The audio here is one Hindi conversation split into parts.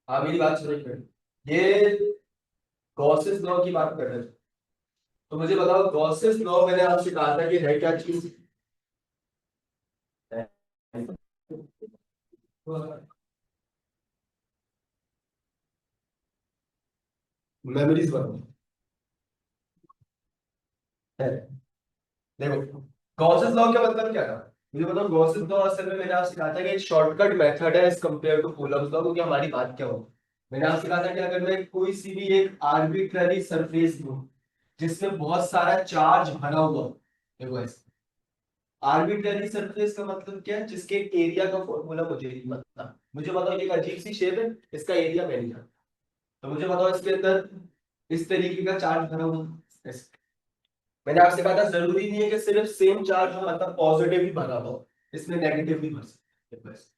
हाँ मेरी बात सुनो एक मिनट। ये गॉसेस लॉ की बात कर रहे थे, तो मुझे बताओ गॉसेस लॉ मैंने आपसे कहा था कि है क्या चीज? मेमोरीज बनाओ है। देखो गॉसेस लॉ का मतलब क्या था, मुझे बताओ। गॉसेस लॉ असल में मैंने आपसे कहा था कि एक शॉर्टकट मेथड है as compare to Coulomb's law, क्योंकि हमारी बात क्या हो। मैंने आपसे कहा था कि अगर मैं कोई सी भी एक आर्बिट्ररी सरफेस लूं जिसमें बहुत सारा चार्ज भरा हुआ हो, देखो ऐसे आर्बिट्ररी सरफेस का मतलब क्या है, जिसके एरिया का फॉर्मूला मुझे नहीं पता। मुझे बताओ ये एक अजीब सी शेप है, इसका एरिया मैं नहीं जानता, तो मुझे बताओ इसके अंदर इस तरीके का चार्ज भरा हुआ है। मैंने आपसे कहा था जरूरी नहीं है कि सिर्फ सेम चार्ज हो, मतलब पॉजिटिव ही भरा हो, इसमें नेगेटिव भी भर सकते हैं बस।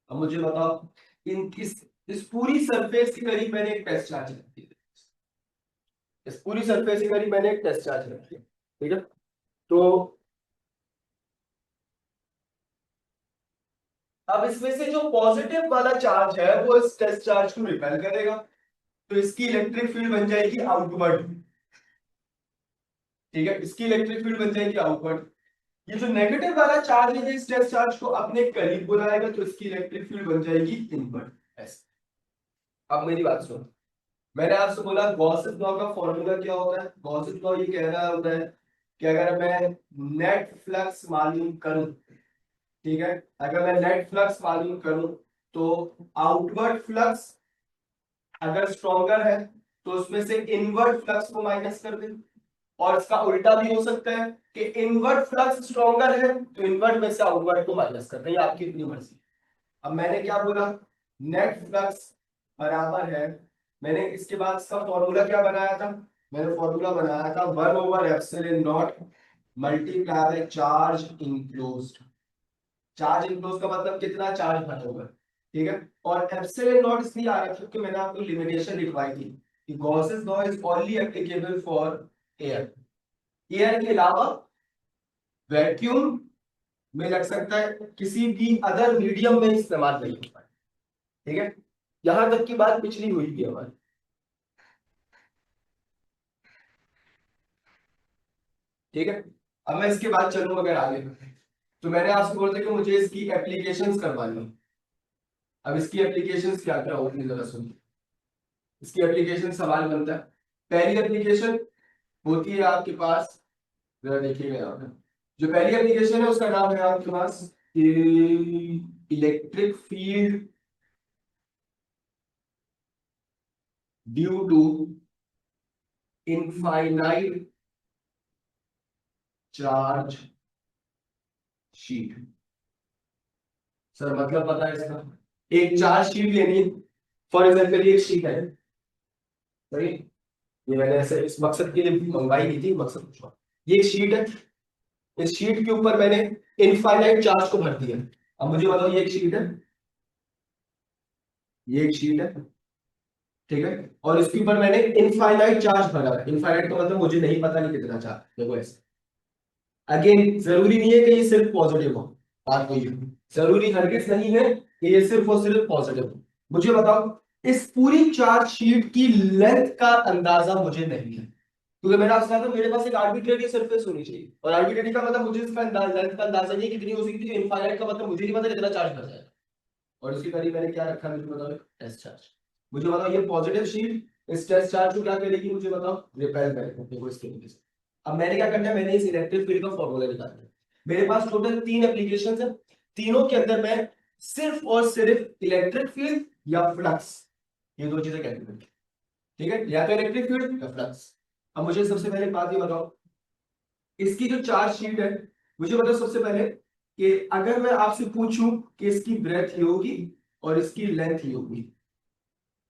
अब मुझे बताओ इन इस पूरी सरफेस के करीब मैंने एक टेस्ट चार्ज रख दिया। इस पूरी सरफेस के करीब मैंने एक टेस्ट चार्ज रख दिया, ठीक है। तो अब इसमें से जो पॉजिटिव वाला चार्ज है वो इस टेस्ट चार्ज को रिपेल करेगा, तो इसकी इलेक्ट्रिक फील्ड बन जाएगी आउटवर्ड। ठीक है, इसकी इलेक्ट्रिक फील्ड बन जाएगी आउटवर्ड। ये जो नेगेटिव वाला चार्ज है इस टेस्ट चार्ज को अपने करीब बुलाएगा, तो इसकी इलेक्ट्रिक फील्ड बन जाएगी इनवर्ड। ऐसे। अब मेरी बात सुनो, मैंने आपसे बोला गॉसेस लॉ का फॉर्मूला क्या होता है। गॉसेस लॉ ये कह रहा होता है कि अगर मैं नेट फ्लक्स मालूम करूं, ठीक है, अगर मैं नेट फ्लक्स मालूम करूं तो आउटवर्ड फ्लक्स अगर स्ट्रॉन्गर है तो उसमें से इनवर्ड फ्लक्स को माइनस कर दें। और इसका उल्टा भी हो सकता है कि इनवर्ड फ्लक्स स्ट्रॉन्गर है तो इनवर्ड में से आउटवर्ड को माइनस कर दें, ये आपकी अपनी मर्जी। अब मैंने क्या बोला, नेट फ्लक्स बराबर है, मैंने इसके बाद इसका फॉर्मूला क्या बनाया था, मैंने फॉर्मूला बनाया था 1/एप्सिलॉन naught multiply by charge enclosed. Charge enclose का मतलब कितना चार्ज भरा हुआ है, ठीक है। और एप्सिलॉन नॉट इसलिए आ रहा था क्योंकि मैंने आपको लिमिटेशन लिखवाई थी कि Gauss's law is only applicable for air. Air के अलावा वैक्यूम में लग सकता है, किसी भी अदर मीडियम में इस्तेमाल नहीं होता है, ठीक है। यहां तक की बात पिछली हुई थी हमारी, ठीक है। अब मैं इसके बाद चलूं अगर आगे, तो मैंने आपसे बोला था कि मुझे इसकी एप्लीकेशंस करवानी है। अब इसकी एप्लीकेशंस क्या क्या होगी जरा सुनिए। इसकी एप्लीकेशन सवाल बनता है। पहली एप्लीकेशन होती है आपके पास, जरा देखिएगा यहाँ पे, जो पहली एप्लीकेशन है उसका नाम है आपके पास electric field due to infinite charge sheet. Sir मतलब पता है इसका, एक चार्ज शीट लेनी है। फॉर एग्जाम्पल ये एक शीट है, सही। ये मैंने ऐसे इस मकसद के लिए मंगवाई नहीं थी, मकसद पूछा। ये एक शीट है, इस शीट के ऊपर मैंने इनफाइनाइट चार्ज को भर दिया। अब मुझे बताओ ये एक शीट है, ये एक शीट है, ठीक है। और इसके ऊपर मैंने इनफाइनाइट चार्ज भरा है। इनफाइनाइट का मतलब मुझे नहीं पता नहीं कितना चार्ज, देखो ऐसे। अगेन जरूरी नहीं है कि ये सिर्फ पॉजिटिव हो, बात वही है। जरूरी हरगिज नहीं है कि ये सिर्फ और सिर्फ पॉजिटिव हो। मुझे बताओ इस पूरी चार्ज शीट की लेंथ का अंदाजा मुझे नहीं है, क्योंकि मैंने आपसे कहा था मेरे पास एक आर्बिट्रेरी सरफेस होनी चाहिए, और आर्बिट्रेरी का मतलब मुझे इसका लेंथ का अंदाजा नहीं कितनी हो सकती है। इनफाइनाइट का मतलब मुझे नहीं पता कितना चार्ज भर जाएगा। और इसके करीब मैंने क्या रखा मुझे बताओ, टेस्ट चार्ज। मुझे बताओ ये पॉजिटिव शीट इस टेस्ट चार्ज को क्या करेगी, मुझे बताओ रिपेल करेगी। देखो इसके तरीके से। अब मैंने क्या करना है, मैंने इस इलेक्ट्रिक फील्ड का फॉर्मूला निकालना है। मेरे पास टोटल 3 एप्लीकेशन है, तीनों के अंदर मैं सिर्फ और सिर्फ इलेक्ट्रिक फील्ड या फ्लक्स, ये दो चीजें कैलकुलेट की, ठीक है, या तो इलेक्ट्रिक फील्ड या फ्लक्स। अब मुझे सबसे पहले बात ये बताओ, इसकी जो चार्ज शीट है, मुझे बताओ सबसे पहले कि अगर मैं आपसे पूछूं कि इसकी ब्रेथ ये होगी और इसकी लेंथ ये होगी,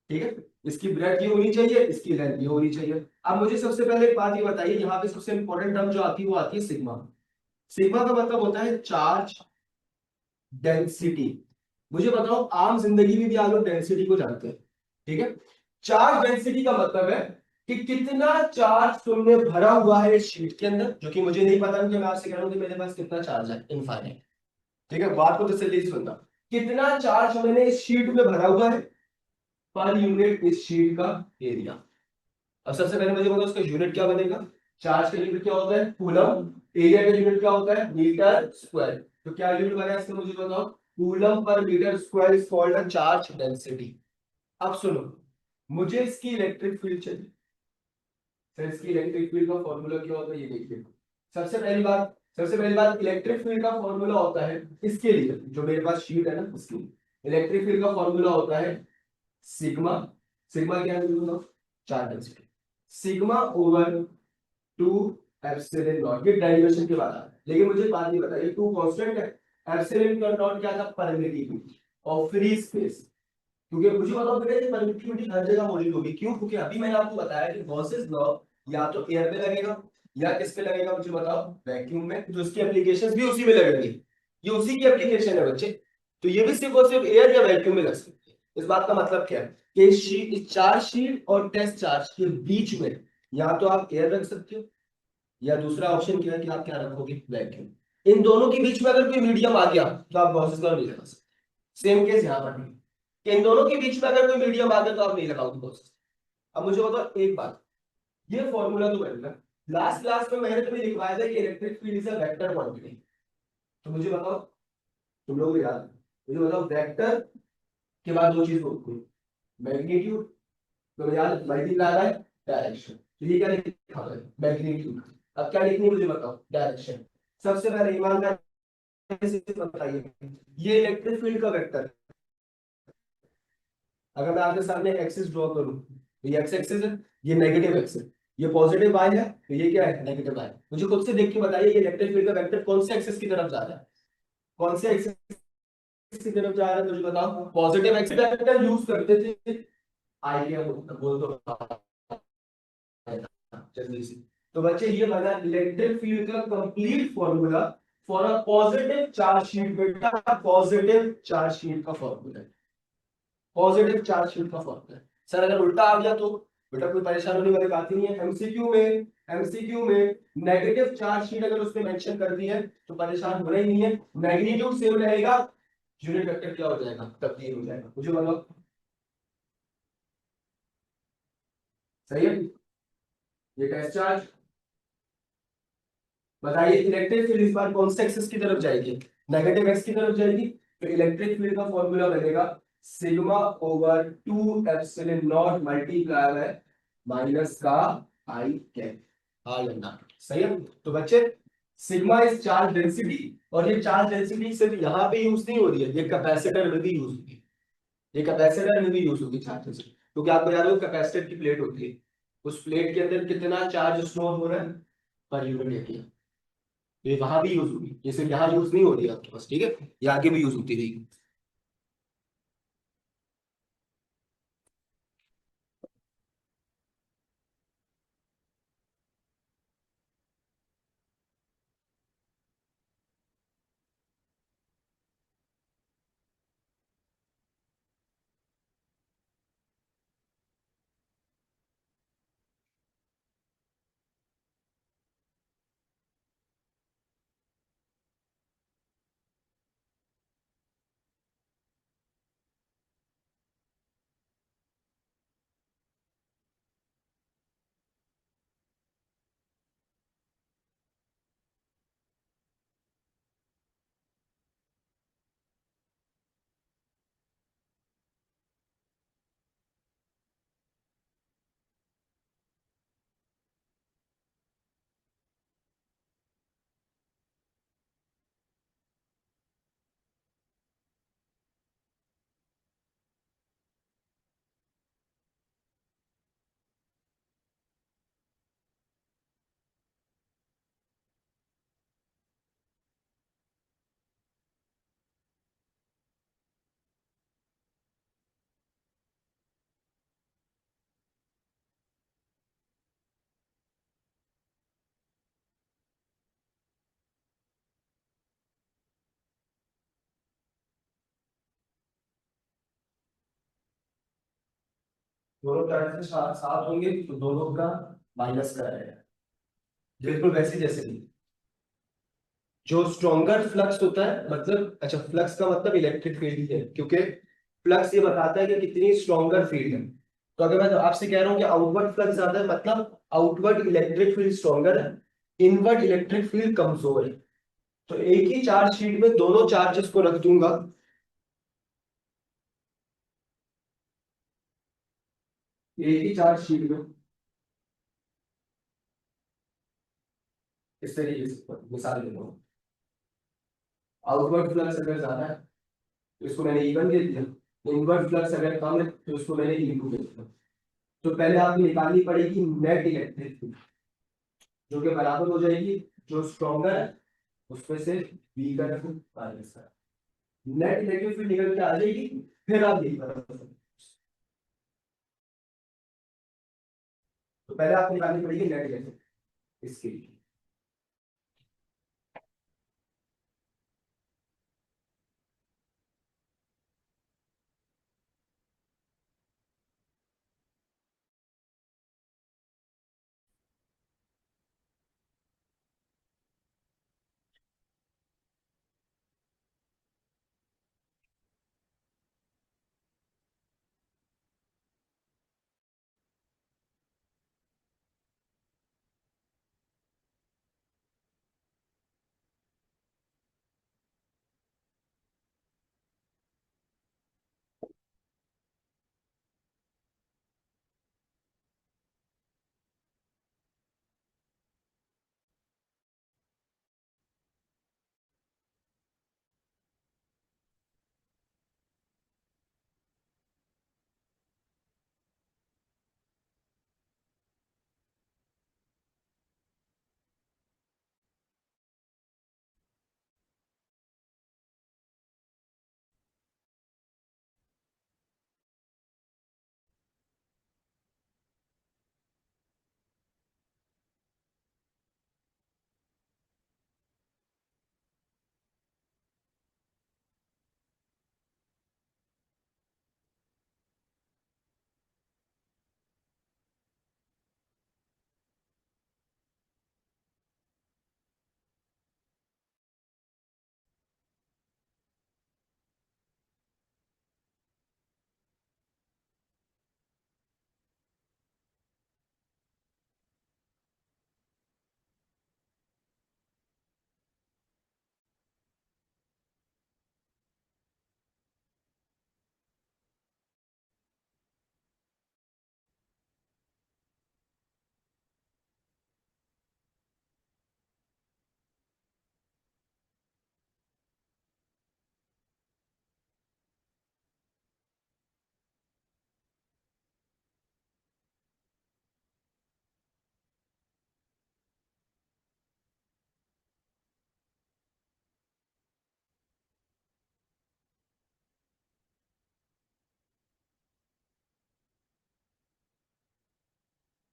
ठीक है, इसकी ब्रेथ ये होनी चाहिए, इसकी लेंथ ये होनी चाहिए। अब मुझे सबसे पहले एक बात ये बताइए, यहाँ पे सबसे इंपॉर्टेंट टर्म जो आती है वो आती है सिग्मा। सिग्मा का मतलब होता है चार्ज डेंसिटी। मुझे बताओ आम जिंदगी में भी आप लोग डेंसिटी को जानते हैं, ठीक है। चार्ज डेंसिटी का मतलब है कि कितना चार्ज तुमने भरा हुआ है इस शीट के अंदर, जो कि मुझे नहीं पता, क्योंकि मैं आपसे कह रहा हूं कि मेरे पास कितना चार्ज है, इनफाइनाइट। ठीक है, बात को तसल्ली से सुनना कितना चार्ज मैंने इस शीट में भरा हुआ है पर यूनिट इस शीट का एरिया। अब सबसे पहले मुझे बताओ उसका यूनिट क्या बनेगा। चार्ज का यूनिट क्या होता है कूलम, एरिया का यूनिट क्या होता है मीटर स्क्वायर। तो क्या यूनिट बना इसका मुझे बताओ, coulomb per metre square is called a charge density. अब सुनो, मुझे इसकी इलेक्ट्रिक फील्ड चाहिए। सर इसकी इलेक्ट्रिक फील्ड का फॉर्मूला क्या होता है ये देखिए। सबसे पहली बात इलेक्ट्रिक फील्ड का फॉर्मूला होता है इसके लिए जो मेरे पास शीट है ना इसकी इलेक्ट्रिक फील्ड का फॉर्मूला होता है सिग्मा। सिग्मा क्या है मुझे बताओ, charge density. Sigma over 2 epsilon not, ये डेरिवेशन के बाद आता है लेकिन मुझे बात नहीं पता ये 2 कांस्टेंट है। एप्सिलॉन का नॉट क्या था परमिटिविटी और फ्री स्पेस। क्योंकि मुझे बताओ बेटा परमिटिविटी हर जगह मौजूद होगी, क्यों? क्योंकि अभी मैंने आपको बताया कि गॉसेस लॉ या तो एयर पे लगेगा या किस पे लगेगा मुझे बताओ, वैक्यूम में, जो उसकी एप्लीकेशंस भी उसी में लगेंगी। ये उसी की एप्लीकेशन है बच्चे। तो ये भी सिर्फ और सिर्फ एयर या वैक्यूम में लग सकती है। इस बात का मतलब क्या है कि इस चार्ज शीट और टेस्ट चार्ज के बीच में या तो आप एयर रख सकते हो या दूसरा ऑप्शन क्या है कि आप क्या रखोगे वैक्यूम। इन दोनों के बीच में अगर कोई मीडियम आ गया तो आप गॉसेस लॉ नहीं लगा सकते। सेम केस यहाँ पर भी कि इन दोनों के बीच में अगर कोई मीडियम आ गया तो आप नहीं लगाओगे प्रोसेस। अब मुझे बताओ एक बात, ये फॉर्मूला तो बन गया, लास्ट क्लास में मैंने तुम्हें लिखवाया था कि electric field is a vector quantity. तो मुझे बताओ, तुम लोग याद है? मुझे बताओ वेक्टर के बाद दो चीज होती है, मैग्नीट्यूड, तो याद मल्टीप्लाई बाय डायरेक्शन। तो ये क्या लिखा है मैग्नीट्यूड। अब क्या लिखनी है मुझे बताओ डायरेक्शन। सबसे पहले ईमानदारी से बताइए, ये इलेक्ट्रिक फील्ड का वेक्टर, अगर मैं आपके सामने एक्सिस ड्रॉ करूं तो ये एक्स एक्सिस है, ये नेगेटिव एक्स है, ये पॉजिटिव वाई है तो ये क्या है नेगेटिव वाई। मुझे खुद से देख के बताइए ये इलेक्ट्रिक फील्ड का वेक्टर कौन से एक्सिस की तरफ जा रहा है, कौन से एक्सिस की तरफ जा रहा है मुझे बताओ। पॉजिटिव एक्सिस वेक्टर यूज करते थे आई के बोल दो जल्दी से। तो बच्चे ये बना इलेक्ट्रिक फील्ड का complete formula for a positive charge sheet. बेटा पॉजिटिव चार्ज शीट का फॉर्मूला, पॉजिटिव चार्ज शीट का फॉर्मूला। सर अगर उल्टा आ गया तो बेटा कोई परेशानी होने वाली बात ही नहीं है। एमसीक्यू में नेगेटिव चार्ज शीट अगर उसने मेंशन कर दी है तो परेशान होना ही नहीं है, मैग्नीट्यूड सेम रहेगा, यूनिट वेक्टर क्या हो जाएगा तब्दील हो जाएगा। मुझे बताओ सही है। ये टेस्ट चार्ज बताइए इलेक्ट्रिक फील्ड इस बार कौन से एक्सिस की तरफ जाएगी, नेगेटिव एक्स की तरफ जाएगी। तो इलेक्ट्रिक फील्ड का फॉर्मूला बनेगा sigma over 2 epsilon not multiply bye minus का आई कैप आर लैम्डा। सही है। तो बच्चे सिग्मा इज चार्ज डेंसिटी, और ये चार्ज डेंसिटी सिर्फ यहाँ पे यूज नहीं हो रही है, ये कैपेसिटर में भी यूज होगी, ये कैपेसिटर में भी यूज होगी चार्ज डेंसिटी। क्योंकि आपको याद हो कैपेसिटर की प्लेट होती है, उस प्लेट के अंदर कितना चार्ज स्टोर हो रहा है पर यूनिट एरिया। तो ये वहां भी यूज होगी, ये सिर्फ यहाँ यूज नहीं हो रही है आपके पास, ठीक है, ये आगे भी यूज होती रहेगी। दोनों तरफ से सात होंगे तो दोनों का माइनस का रहेगा, बिल्कुल वैसे जैसे भी। जो स्ट्रॉन्गर फ्लक्स होता है, मतलब अच्छा फ्लक्स का मतलब इलेक्ट्रिक फील्ड ही है, क्योंकि फ्लक्स ये बताता है कि कितनी स्ट्रॉन्गर फील्ड है। तो अगर मैं तो आपसे कह रहा हूँ कि आउटवर्ड फ्लक्स ज्यादा है, मतलब आउटवर्ड इलेक्ट्रिक फील्ड स्ट्रॉन्गर है, इनवर्ड इलेक्ट्रिक फील्ड कमजोर है। तो एक ही चार्ज शीट में दोनों चार्जेस को रख दूंगा, एक ही चार्ज शीट में इस तरीके से मिसाल देता हूँ। आउटवर्ड फ्लक्स अगर ज्यादा है तो इसको मैंने E1 दे दिया, इनवर्ड फ्लक्स अगर कम है तो इसको मैंने E2 दे दिया। तो पहले आपको निकालनी पड़ेगी नेट इलेक्ट्रिक फील्ड, जो कि बराबर हो जाएगी जो स्ट्रॉन्गर है उसमें से बी का माइनस का। नेट इलेक्ट्रिक फील्ड निकल के आ जाएगी, फिर आप यही कर सकते हैं। तो पहले आपको निकालनी पड़ेगी नेट इलेक्ट्रिक इसके लिए।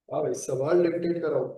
हाँ भाई, सवाल डिक्टेट कराओ।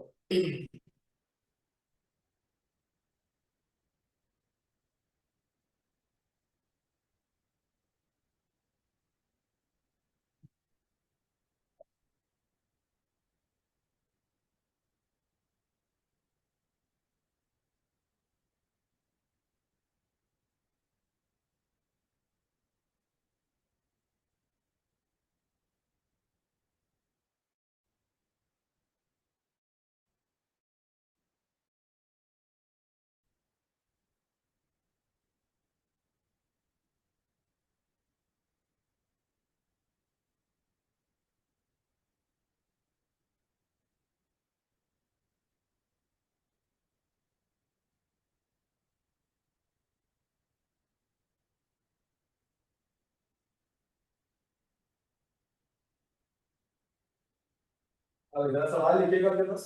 अब इधर सवाल लिखिएगा अपने पास।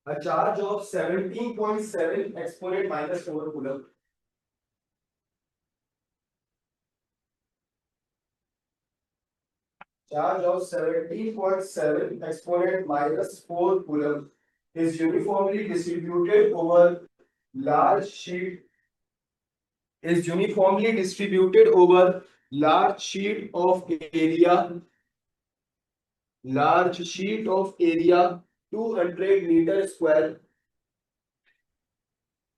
A charge of 17.7 exponent minus 4 coulomb. Charge of 17.7 exponent minus 4 coulomb is uniformly distributed over large sheet large sheet of area 200 metre square,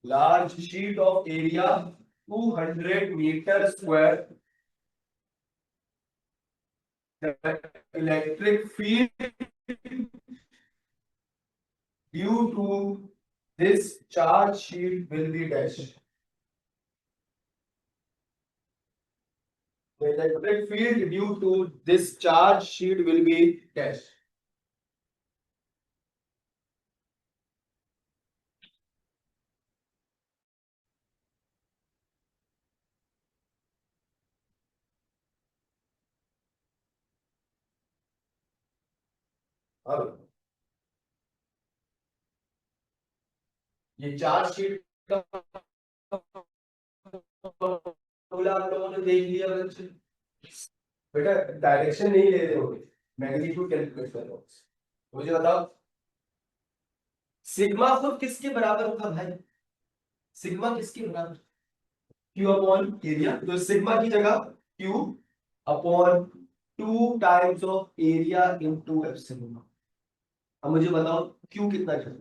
large sheet of area 200 metre square, electric field due to this charge sheet will be dash. The electric field due to this charge sheet will be dash. अब ये चार्ज शीट का फॉर्मूला आप लोगों ने देख लिया बच्चे। बेटा डायरेक्शन नहीं ले रहे हो, मैग्नीट्यूड कैलकुलेट कर रहे हो। मुझे बताओ सिग्मा खुद किसके बराबर होगा भाई? सिग्मा किसके बराबर? Q upon area. तो सिग्मा की जगह Q upon 2 times of area into epsilon. अब मुझे बताओ क्यू कितना चल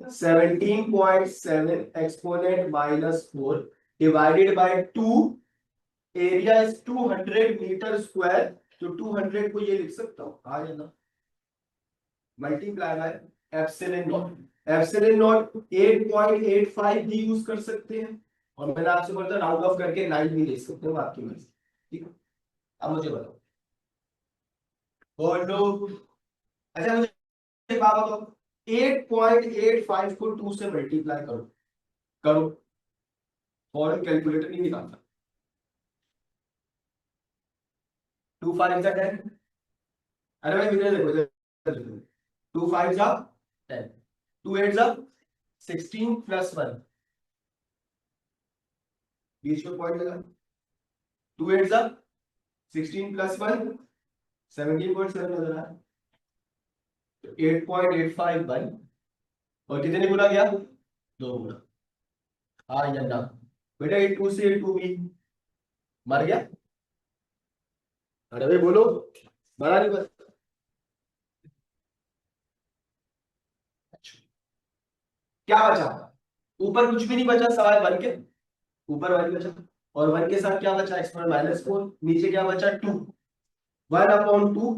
17.7 exponent -4 divided by 2, area is 200 metre square, तो 200 को ये लिख सकता हूँ आ जाना multiply by epsilon naught. Epsilon naught 8.85 भी यूज कर सकते हैं, और मैंने आपसे बोला था राउंड ऑफ करके 9 भी ले सकते हो, आपकी मर्जी। ठीक है, अब मुझे बताओ बोलो। अच्छा मुझे एक बात बताओ, 8.85 को 2 से मल्टीप्लाई करो, करो, फॉरन कैलकुलेटर नहीं निकालता। 2 5 जा 10। अरे भाई इधर देखो, इधर देखो, 2 5 जा 10, 2 8 जा 16 प्लस 1, बीच में पॉइंट लगा, 2 8 जा 16 प्लस 1 17.7 नजर आ रहा है। तो 8.85 बन, और कितने गुना गया? 2 गुना। हाँ या ना? बेटा ये 2 से 2 भी मर गया। अरे भाई बोलो, मरा नहीं बस। अच्छा, क्या बचा? ऊपर कुछ भी नहीं बचा, सवाल बन के ऊपर 1 बचा, और 1 के साथ क्या बचा? एक्सपोनेंट -4, नीचे क्या बचा? 2, 1/2,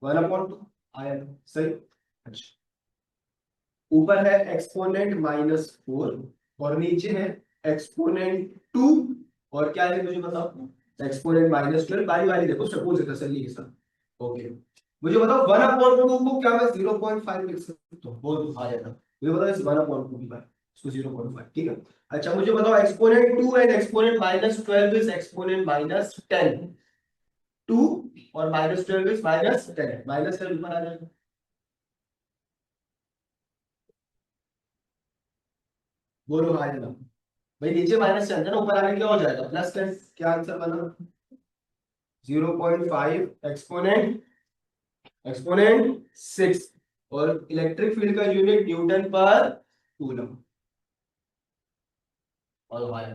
1/2 आया सही। अच्छा, ऊपर है एक्सपोनेंट -4 और नीचे है एक्सपोनेंट 2, और क्या है मुझे बताओ? एक्सपोनेंट -12। बारी बारी देखो, सपोज तसल्ली के साथ। ओके, मुझे बताओ 1/2 को क्या मैं 0.5 लिख सकता हूँ? बोल आ जाएगा। मुझे बताओ इस 1/2 की बात, इसको 0.5, ठीक है। अच्छा मुझे बताओ exponent 2 and exponent -12 is exponent -10, 2 और -12 इज -10, -10 ऊपर आ जाएगा। बोलो आ जाएगा भाई, नीचे माइनस चलता है ना, ऊपर आगे क्या हो जाएगा? +10। क्या आंसर बना? 0.5 एक्सपोनेंट एक्सपोनेंट 6, और इलेक्ट्रिक फील्ड का यूनिट न्यूटन पर कूलम। और भाई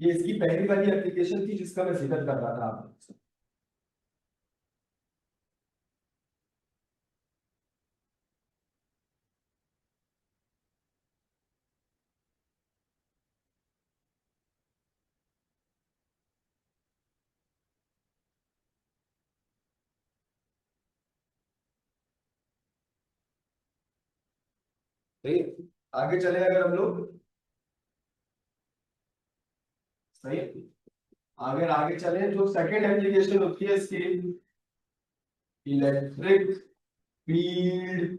ये इसकी पहली वाली एप्लीकेशन थी जिसका मैं जिक्र कर रहा था आपको। सही है? आगे चले अगर हम लोग, सही है, अगर आगे चले जो सेकंड एप्लीकेशन होती है इसकी, electric field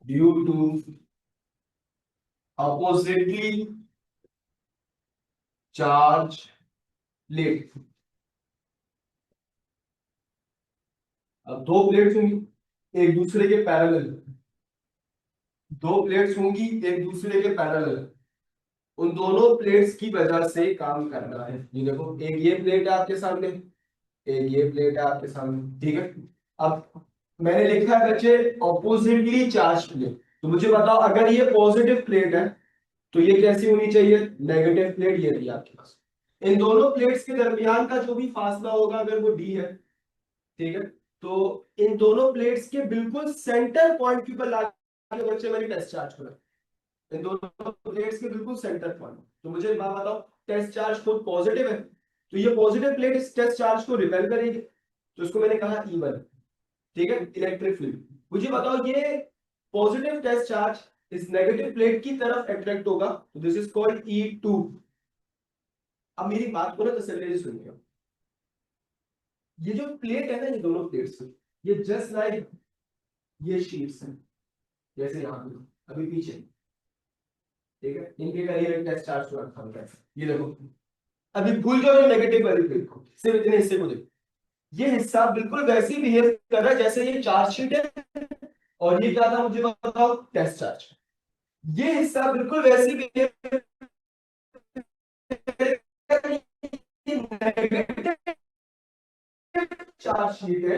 due to oppositely charge plate. अब दो प्लेट्स होंगी एक दूसरे के पैरेलल, दो प्लेट्स होंगी एक दूसरे के पैरेलल, उन दोनों प्लेट्स की वजह से काम करना है। ये देखो, एक ये प्लेट है आपके सामने, एक ये प्लेट है आपके सामने, ठीक है। अब मैंने लिखा है बच्चे ऑपोजिटली चार्ज प्लेट, तो मुझे बताओ अगर ये पॉजिटिव प्लेट है तो ये कैसी होनी चाहिए, नेगेटिव प्लेट। ये रही आपके पास, इन दोनों प्लेट्स के दरमियान का जो भी फासला होगा अगर वो डी है, ठीक है, तो इन दोनों प्लेट्स के बिल्कुल सेंटर पॉइंट के ऊपर लाके बच्चे मैंने टेस्ट चार्ज करा, इन दोनों प्लेट्स के बिल्कुल सेंटर पॉइंट। तो मुझे एक बात बताओ, टेस्ट चार्ज खुद पॉजिटिव है तो ये पॉजिटिव प्लेट इस टेस्ट चार्ज को रिपेल करेगी, तो इसको मैंने कहा E1, ठीक है, इलेक्ट्रिक फील्ड। मुझे बताओ ये पॉजिटिव टेस्ट चार्ज इस नेगेटिव प्लेट की तरफ अट्रैक्ट होगा, तो दिस इज कॉल्ड E2। अब मेरी बात को ना तसल्ली से सुनिए, ये जो प्लेट है ना, ये दोनों प्लेट्स, ये जस्ट लाइक ये शीट्स हैं, जैसे यहाँ पे अभी पीछे, ठीक है, इनके करीब एक टेस्ट चार्ज को रखा होता है। ये देखो, अभी भूल जाओ ये नेगेटिव वाली प्लेट को, सिर्फ इतने हिस्से को देखो, ये हिस्सा बिल्कुल वैसे ही बिहेव कर रहा है जैसे ये चार्ज शीट है, और ये क्या था मुझे बताओ, टेस्ट चार्ज। ये हिस्सा बिल्कुल वैसे ही बिहेव नेगेटिव चार्ज शीट है,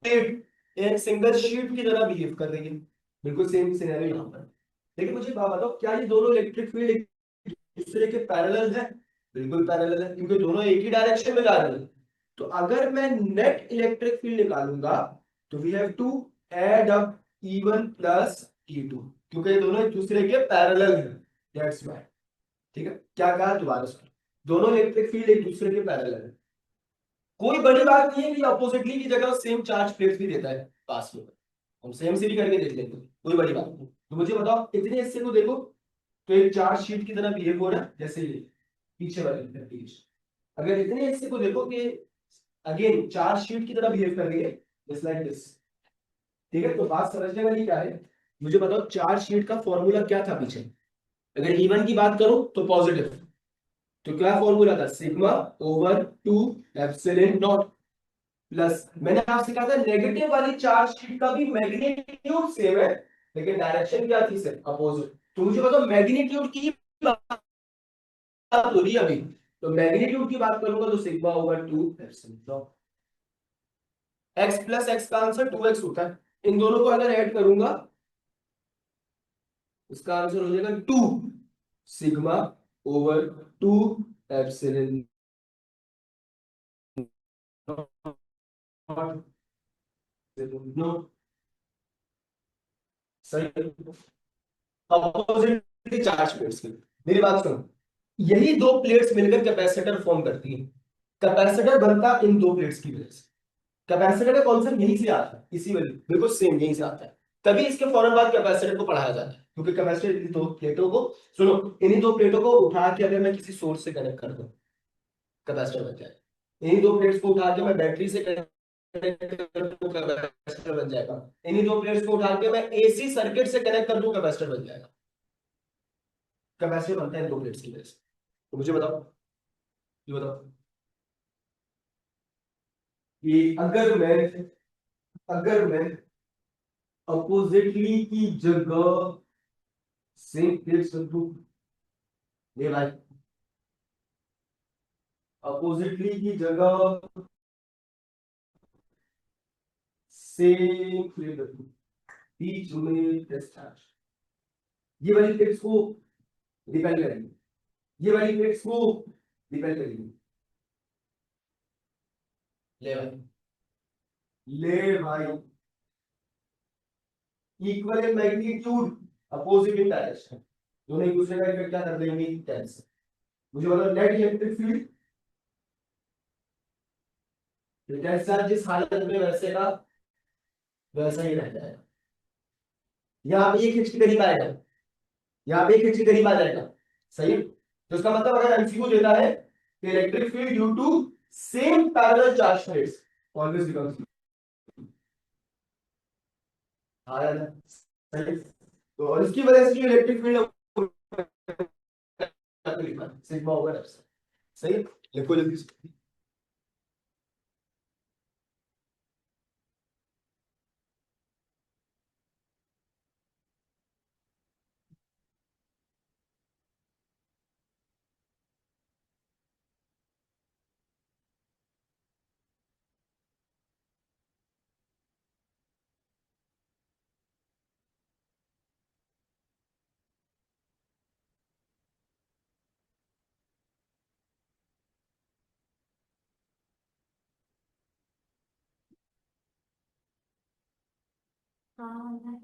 एक सिंगल शीट की तरह बिहेव कर रही है, बिल्कुल सेम सिनेरियो यहाँ पर। लेकिन मुझे बात बताओ, क्या ये दोनों इलेक्ट्रिक फील्ड एक दूसरे के पैरेलल है? बिल्कुल पैरेलल है, क्योंकि दोनों एक ही डायरेक्शन में जा रहे हैं। तो अगर मैं नेट इलेक्ट्रिक फील्ड निकालूंगा तो we have to add up E1 plus E2, क्योंकि ये दोनों एक दूसरे के पैरेलल हैं, दैट्स व्हाई। ठीक है, क्या कहा दोबारा सुनो, दोनों इलेक्ट्रिक फील्ड एक दूसरे के पैरेलल है। कोई बड़ी बात नहीं है कि अपोजिटली की जगह सेम चार्ज प्लेट्स भी देता है पास में, हम सेम से भी करके देख लेते हैं, कोई बड़ी बात नहीं। तो मुझे बताओ इतने हिस्से को देखो, तो एक चार्ज शीट की तरह बिहेव हो रहा है जैसे ये पीछे वाले एप्लीकेशन। अगर इतने हिस्से को देखो कि अगेन चार्ज शीट की तरह बिहेव कर रही है जस्ट लाइक दिस, ठीक है। तो बात समझने वाली क्या है, मुझे बताओ चार्ज शीट का फॉर्मूला क्या था पीछे। अगर E1 की बात करूं तो पॉजिटिव, तो क्या फॉर्मूला था, sigma over 2 epsilon not, plus मैंने आपसे कहा था नेगेटिव वाली चार्ज शीट का भी मैग्नीट्यूड सेम है, लेकिन डायरेक्शन क्या थी सर, अपोजिट। तो मुझे बताओ मैग्नीट्यूड की बात हो रही है अभी, तो मैग्नीट्यूड की बात करूंगा तो sigma over 2 epsilon, x plus x का आंसर 2x होता है, इन दोनों को अगर ऐड करूंगा इसका आंसर हो जाएगा 2 सिग्मा ओवर 2 एप्सिलॉन नॉट। सही, अपोजिटली चार्ज प्लेट्स की। मेरी बात सुनो, यही दो प्लेट्स मिलकर कैपेसिटर फॉर्म करती है, कैपेसिटर बनता इन दो प्लेट्स की वजह से। कैपेसिटर का कॉन्सेप्ट यहीं से आता है, इसी वाली बिल्कुल सेम यहीं से आता है, तभी इसके फौरन बाद कैपेसिटर को पढ़ाया जाता है, क्योंकि कैपेसिटर इन दो प्लेटों को, सुनो, इन्हीं दो प्लेटों को उठा के अगर मैं किसी सोर्स से कनेक्ट कर दूं कैपेसिटर बन जाएगा, इन्हीं दो प्लेट्स को उठा के मैं बैटरी से कनेक्ट कर दूं कैपेसिटर बन जाएगा, इन्हीं दो प्लेट्स को उठा के मैं AC सर्किट से कनेक्ट कर दूं कैपेसिटर बन जाएगा। कैपेसिटर बनता है इन दो प्लेट्स की वजह से। तो मुझे बताओ, ये बताओ कि अगर मैं अपोजिटली की जगह सेम प्लेट्स रख दूं, ये भाई अपोजिटली की जगह सेम प्लेट रख दूं, बीच में टेस्ट चार्ज, ये वाली प्लेट्स को रिपेल करेगी, ये वाली प्लेट्स को रिपेल करेगी। ले भाई, ले भाई, equal in magnitude, opposite in direction, दोनों एक दूसरे का इफेक्ट क्या कर देंगे, कैंसिल। मुझे बताओ नेट इलेक्ट्रिक फील्ड जैसा जिस हालत में वैसे का वैसा ही रह जाएगा। यहाँ पे एक हिच के करीब आएगा, यहाँ पे एक हिच के करीब आ जाएगा, सही है? तो इसका मतलब अगर एमसीक्यू देता है कि electric field due to same parallel charge plates always becomes, आ रहा है, सही है? तो और इसकी वजह से जो इलेक्ट्रिक फील्ड सिग्मा होगा, सही है? लिखो जल्दी से। हाँ।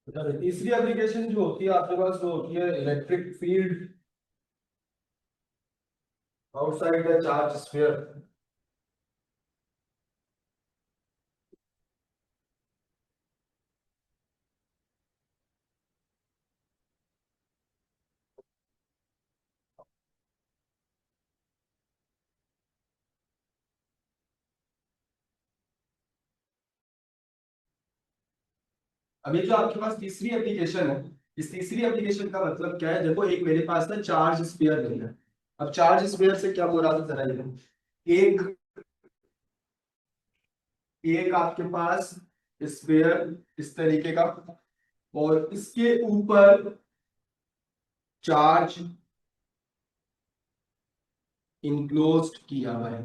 तीसरी एप्लीकेशन जो होती है आपके पास वो होती है electric field outside the charge sphere. अभी जो आपके पास तीसरी एप्लीकेशन है, इस तीसरी एप्लीकेशन का मतलब क्या है? देखो, एक मेरे पास ना चार्ज स्फीयर नहीं है। अब चार्ज स्फीयर से क्या मुराद है जरा ये देखो। एक एक आपके पास स्फीयर इस तरीके का, और इसके ऊपर चार्ज इनक्लोज्ड किया हुआ है।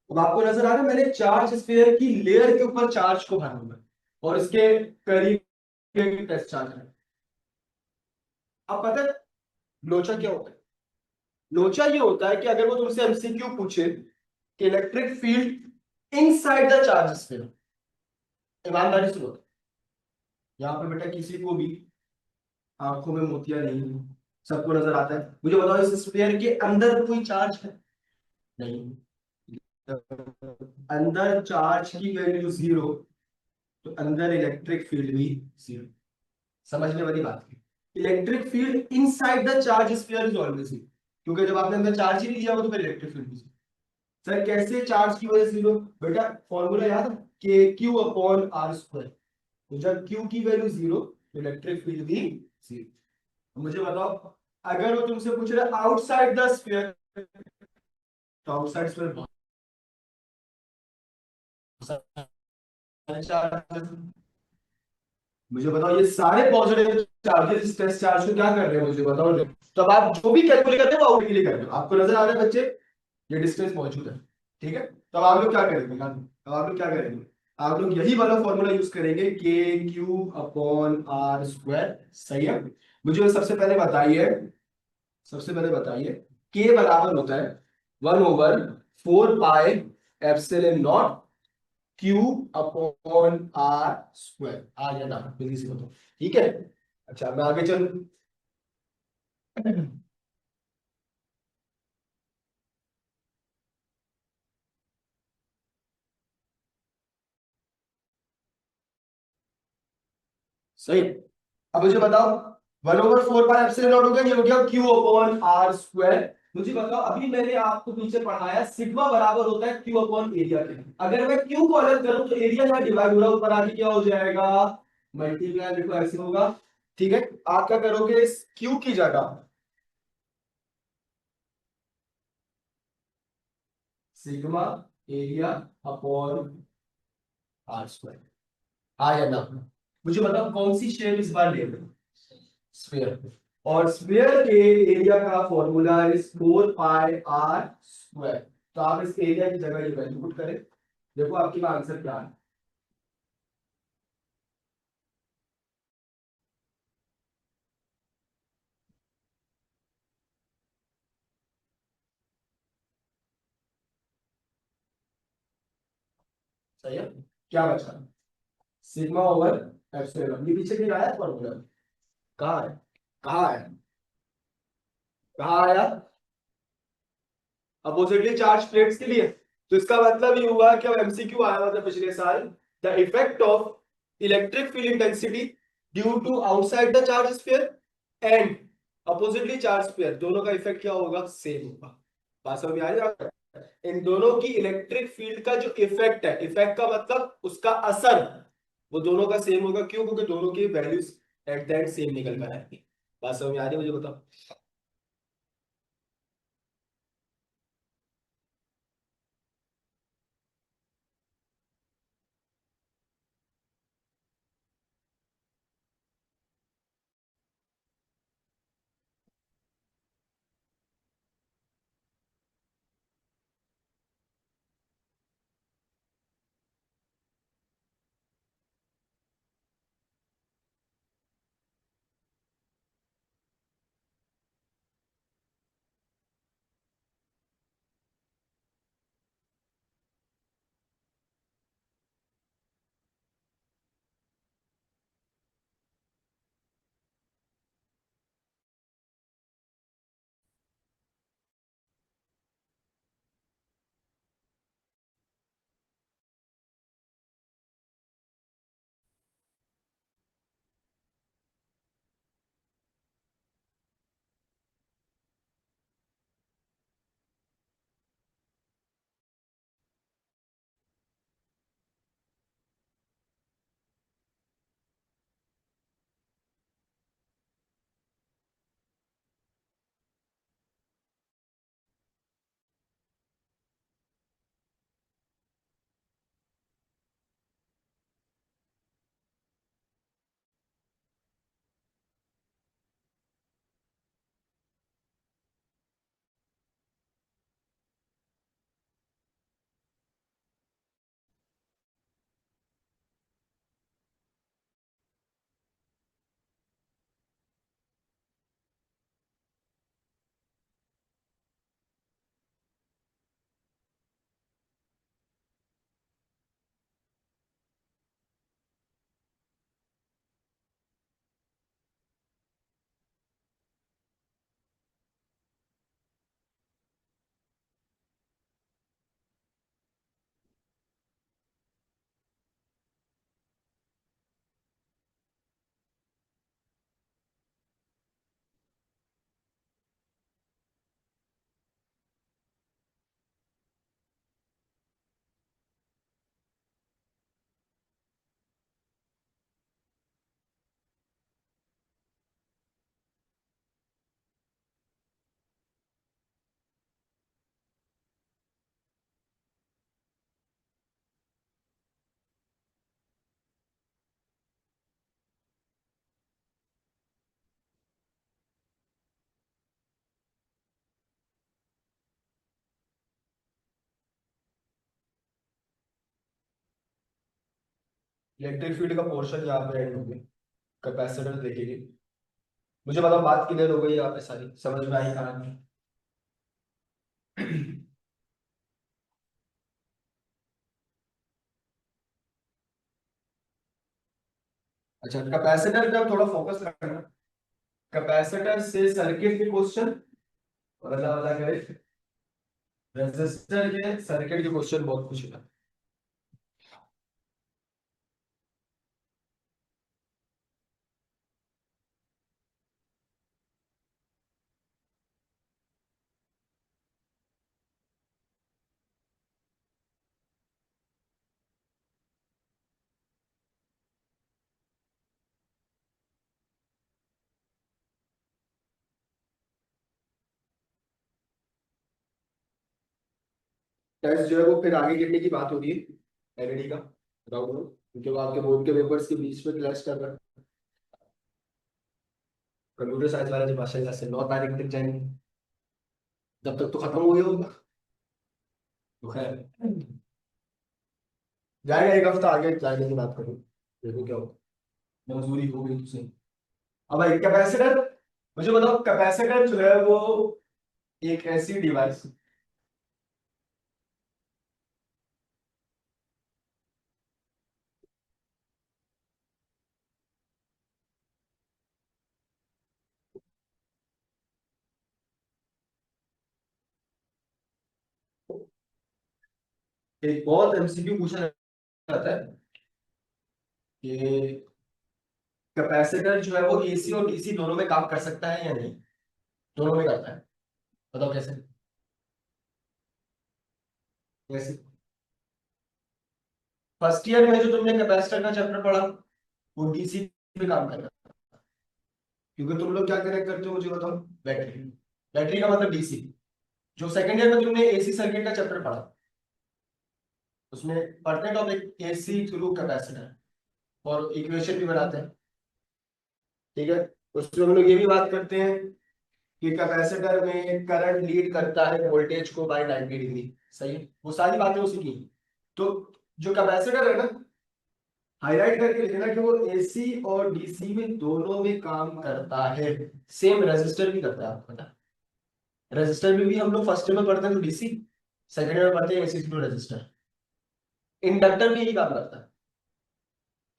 अब आपको नजर आ रहा है मैंने चार्ज स्फीयर की लेयर के ऊपर चार्ज को भरा हुआ है, और इसके करीब एक टेस्ट चार्ज है। अब पता है लोचा क्या होता है? लोचा ये होता है कि अगर वो तुमसे एमसीक्यू पूछे कि electric field inside the charge sphere, ईमानदारी से बताओ, यहाँ पे बेटा किसी को भी आंखों में मोतिया नहीं है, सबको नजर आता है। मुझे बताओ इस स्फीयर के अंदर कोई चार्ज है? नहीं। अंदर चार्ज की वैल्यू जीरो, तो अंदर इलेक्ट्रिक फील्ड भी जीरो। समझने वाली बात है। Electric field inside the charge sphere is always zero, क्योंकि जब आपने अंदर चार्ज ही नहीं लिया हो तो फिर इलेक्ट्रिक फील्ड भी जीरो। सर कैसे चार्ज की वजह से जीरो? बेटा फॉर्मूला याद है, के क्यू अपॉन आर स्क्वायर। तो जब क्यू की वैल्यू जीरो, तो इलेक्ट्रिक फील्ड भी जीरो। मुझे बताओ, अगर वो तुमसे पूछ रहा है आउटसाइड द स्फीयर, तो आउटसाइड स्फीयर मुझे बताओ ये सारे पॉजिटिव चार्जेस इस टेस्ट चार्ज को क्या कर रहे हैं मुझे बताओ। तब आप जो भी कैलकुलेट करते हो वो आउट के लिए कर रहे हो। आपको नजर आ रहा है बच्चे, ये डिस्टेंस मौजूद है, ठीक है? तब आप लोग क्या करेंगे? तब आप लोग क्या करेंगे? आप लोग यही वाला फॉर्मूला यूज करेंगे, के क्यू अपॉन आर स्क्वायर। सही है। मुझे सबसे पहले बताइए, सबसे पहले बताइए, के बराबर होता है 1/4 pi epsilon naught Q upon are square. आ गया ना जल्दी से बताओ, ठीक है? अच्छा मैं आगे चलूं। सही। अब मुझे बताओ, 1/4 पाई एप्सिलॉन नॉट हो गया, ये हो गया क्यू अपॉन आर स्क्वायर। मुझे बताओ, अभी मैंने आपको पीछे पढ़ाया सिग्मा बराबर होता है क्यू अपॉन एरिया के। अगर मैं क्यू को अलग करूं तो एरिया यहाँ डिवाइड हो रहा है, ऊपर आके क्या हो जाएगा? मल्टीप्लाई। देखो ऐसे होगा, ठीक है? आप क्या करोगे, इस क्यू की जगह sigma area upon are square. हाँ या ना? मुझे बताओ कौन सी शेप इस बार ले रहे हो? स्फीयर। और स्फीयर के एरिया का formula is 4 pi r square. तो आप इस एरिया की जगह ये वैल्यू पुट करें, देखो आपके पास आंसर क्या है। सही है। क्या बचा? Sigma over epsilon. ये पीछे कहीं आया फॉर्मूला? कहाँ है? कहाँ है? कहाँ आया? अपोजिटली चार्ज प्लेट्स के लिए। तो इसका मतलब ये हुआ कि अब एमसीक्यू आया हुआ था पिछले साल, the effect of electric field intensity due to outside the charge sphere and oppositely charge sphere, दोनों का इफेक्ट क्या होगा? सेम होगा। बात समझ में आ रही है? इन दोनों की इलेक्ट्रिक फील्ड का जो इफेक्ट है, इफेक्ट का मतलब उसका असर, वो दोनों का सेम होगा। क्यों? क्योंकि दोनों की values at the end same निकल कर आएगी। बात समझ में आ रही है? मुझे बताओ। इलेक्ट्रिक फील्ड का पोर्शन यहाँ पे एंड हो गया, कैपेसिटर देखेंगे। मुझे बताओ बात क्लियर हो गई यहाँ पे, सारी समझ में आई कहानी? अच्छा, कैपेसिटर पे अब थोड़ा फोकस रखना। कैपेसिटर से सर्किट के क्वेश्चन और अल्लाह वाला करे रेजिस्टर के सर्किट के क्वेश्चन बहुत पूछेगा। टेस्ट जो है वो फिर आगे गिनने की बात हो रही है एलईडी का, राउंड में, क्योंकि वो आपके बोर्ड के पेपर्स के बीच में क्लैश कर रहा है। कंप्यूटर साइंस वाला जब माशाल्लाह से 9 तारीख तक जाएंगे, तब तक तो खत्म हो गया होगा। तो खैर, जाएगा एक हफ्ता आगे जाने की बात करूँ, देखो क्या होगा। मंजूरी हो गई तुझसे। अब भाई कैपेसिटर, मुझे बताओ कैपेसिटर जो है वो एक ऐसी डिवाइस, एक बहुत एमसीक्यू पूछा जाता है कि कैपेसिटर जो है वो एसी और डीसी दोनों में काम कर सकता है या नहीं? दोनों में करता है। बताओ कैसे? कैसे? फर्स्ट ईयर में जो तुमने कैपेसिटर का चैप्टर पढ़ा वो डीसी पे काम कर रहा है, क्योंकि तुम लोग क्या कनेक्ट करते हो मुझे बताओ? बैटरी। बैटरी का मतलब डीसी। जो सेकंड ईयर में तुमने एसी सर्किट का चैप्टर पढ़ा, उसमें पढ़ते टॉपिक एसी थ्रू कैपेसिटर, और इक्वेशन भी बनाते हैं। ठीक है, उसमें हम लोग ये भी बात करते हैं कि कैपेसिटर में करंट लीड करता है वोल्टेज को बाय 90 डिग्री। सही है, वो सारी बातें उसी की। तो जो कैपेसिटर है ना, हाईलाइट करके लिखना कि वो एसी और डीसी में दोनों में काम करता है। सेम रेजिस्टर भी करता है, आपको पता है। रेजिस्टर भी हम लोग फर्स्ट ईयर में पढ़ते हैं तो डीसी, सेकंड ईयर में पढ़ते हैं एसी थ्रू रेजिस्टर। इंडक्टर भी यही काम करता है।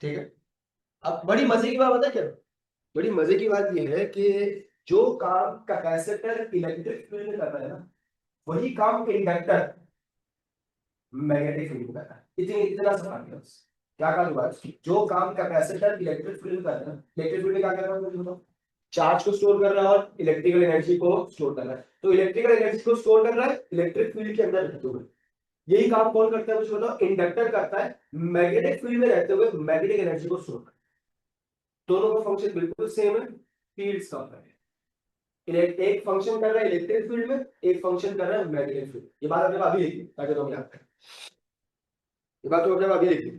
ठीक है, अब बड़ी मजे की बात पता है क्या? बड़ी मजे की बात यह है कि जो काम कैपेसिटर इलेक्ट्रिक फील्ड में कर रहा है ना, वही काम इंडक्टर मैग्नेटिक फील्ड में कर रहा है। इतना सा फर्क है बस। क्या कहा हुआ है? जो काम कैपेसिटर इलेक्ट्रिक फील्ड में कर रहा है, इलेक्ट्रिक फील्ड में क्या कर रहा है मुझे बताओ? चार्ज को स्टोर कर रहा है और इलेक्ट्रिकल एनर्जी को स्टोर कर रहा है। तो इलेक्ट्रिकल एनर्जी को स्टोर कर रहा है इलेक्ट्रिक फील्ड के अंदर रहते हुए। यही काम कौन करता है मुझे बताओ? इंडक्टर करता है मैग्नेटिक फील्ड में रहते हुए मैग्नेटिक एनर्जी को स्टोर। दोनों का फंक्शन बिल्कुल सेम है, फील्ड्स का फर्क है। एक फंक्शन कर रहा है इलेक्ट्रिक फील्ड में, एक फंक्शन कर रहा है मैग्नेटिक फील्ड। ये बात अपने अभी लिखी ताकि तुम याद करें। ये बात तो अपने अभी लिखी।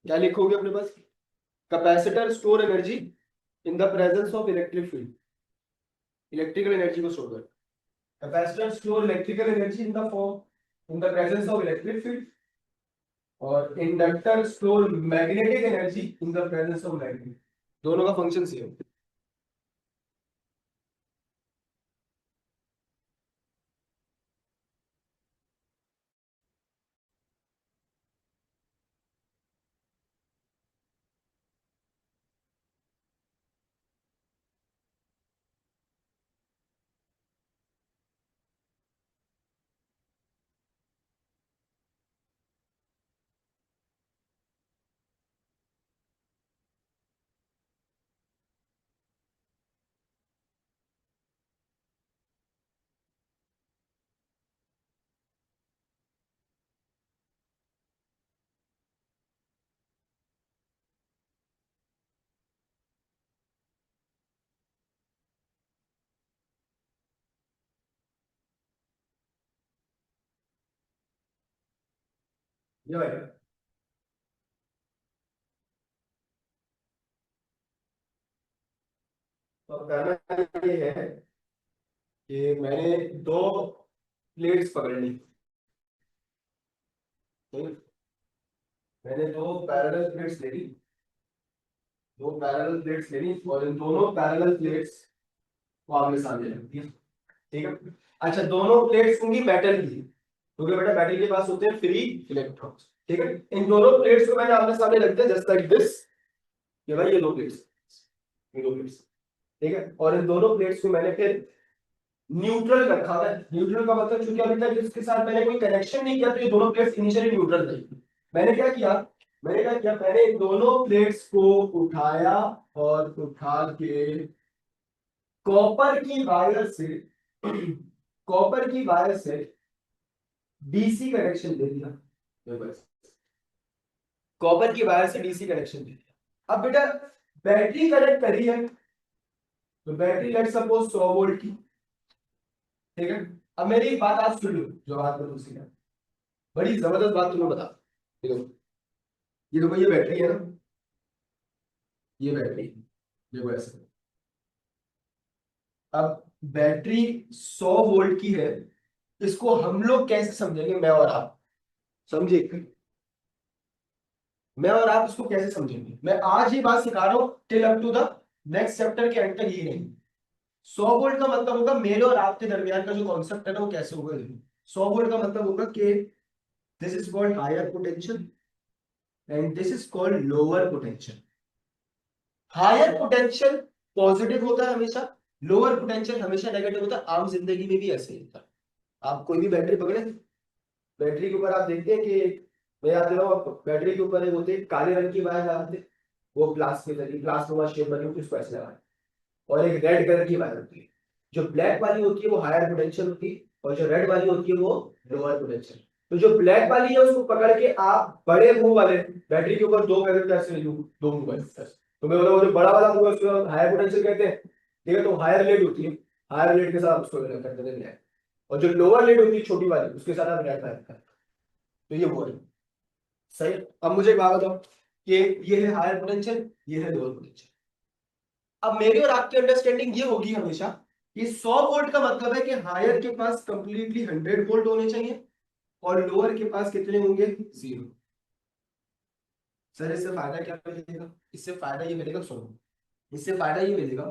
क्या लिखोगे अपने पास? Capacitor store energy in the presence of electric field. Electrical energy को स्टोर कर। Capacitor store electrical energy in the form in the presence of electric field, और inductor store magnetic energy in the presence of magnet. दोनों का फंक्शन सेम। ये भाई, तो करना ये है कि मैंने दो प्लेट्स पकड़ ली, ठीक? मैंने दो पैरेलल प्लेट्स ले ली, दो पैरेलल प्लेट्स ले ली और इन दोनों पैरेलल प्लेट्स को आमने सामने रख दिया, ठीक है। अच्छा, दोनों प्लेट्स होंगी मेटल की, क्योंकि बेटा मेटल के पास होते हैं फ्री इलेक्ट्रॉन्स, ठीक है। इन दोनों प्लेट्स को मैंने आमने सामने रख दिया जस्ट लाइक दिस, ये भाई ये दो प्लेट्स, ये दो प्लेट्स, ठीक है। और इन दोनों प्लेट्स को मैंने फिर न्यूट्रल रखा है। न्यूट्रल का मतलब चूंकि अभी तक इसके साथ मैंने कोई कनेक्शन नहीं किया तो ये दोनों प्लेट्स इनिशियली न्यूट्रल थी। मैंने क्या किया, मैंने इन दोनों प्लेट्स को उठाया और उठा के कॉपर की वायर से कॉपर की वायर से डीसी कनेक्शन दे दिया, कॉपर की वायर से डीसी कनेक्शन दे दिया। अब बेटा बैटरी कनेक्ट करी है, तो बैटरी लेट सपोज 100 वोल्ट की, ठीक है। अब मेरी एक बात आप सुन लो, जो बात मैं तुमसे कह, बड़ी जबरदस्त बात तुम्हें बता, देखो ये देखो, ये बैटरी है ना, ये बैटरी, देखो ऐसे। अब बैटरी 100 वोल्ट की है, इसको हम लोग कैसे समझेंगे, मैं और आप, समझे? मैं और आप इसको कैसे समझेंगे? मैं आज ये बात सिखा रहा हूं, till up to the next chapter के एंड तक ये नहीं। 100 वोल्ट का मतलब होगा मेरे और आपके दरमियान का जो कॉन्सेप्ट है ना, वो कैसे होगा। 100 वोल्ट का मतलब होगा कि this is called higher potential and this is called lower potential. Higher potential positive होता है हमेशा, लोअर पोटेंशियल हमेशा नेगेटिव होता है। आम जिंदगी में भी ऐसे ही होता है। आप कोई भी बैटरी पकड़े, बैटरी के ऊपर आप देखते हैं कि, मैं याद दिलाऊं आपको, बैटरी के ऊपर एक होते हैं काले रंग की वायर लगाते हैं, वो ग्लास के जरिए, ग्लास नुमा शेप बनी होती है, उसको ऐसे लगाते हैं। और एक रेड कलर की वायर होती है, जो ब्लैक वाली होती है वो हायर पोटेंशियल होती है, और जो रेड वाली होती है वो लोअर पोटेंशियल। तो जो ब्लैक वाली है उसको पकड़ के आप बड़े मुंह वाले बैटरी के ऊपर दो पैकेट कैसे लूं, दो मुंह वाले, तो मैं बोला जो बड़ा वाला मुंह है उसको हायर पोटेंशियल कहते हैं, ठीक है। तो हायर लेड होती है, हायर लेड के साथ उसको करते हैं, और जो लोअर लेड होती है छोटी वाली, उसके साथ आप रेड करते हैं। तो ये वो है, सही। अब मुझे एक बात बताओ कि ये है हायर पोटेंशियल, ये है लोअर पोटेंशियल। अब मेरी और आपकी अंडरस्टैंडिंग ये होगी हमेशा, ये 100 वोल्ट का मतलब है कि हायर के पास कंप्लीटली 100 वोल्ट होने चाहिए और लोअर के पास कितने होंगे, 0। सर इससे फायदा क्या मिलेगा? इससे फायदा ये मिलेगा, सुनो, इससे फायदा ये मिलेगा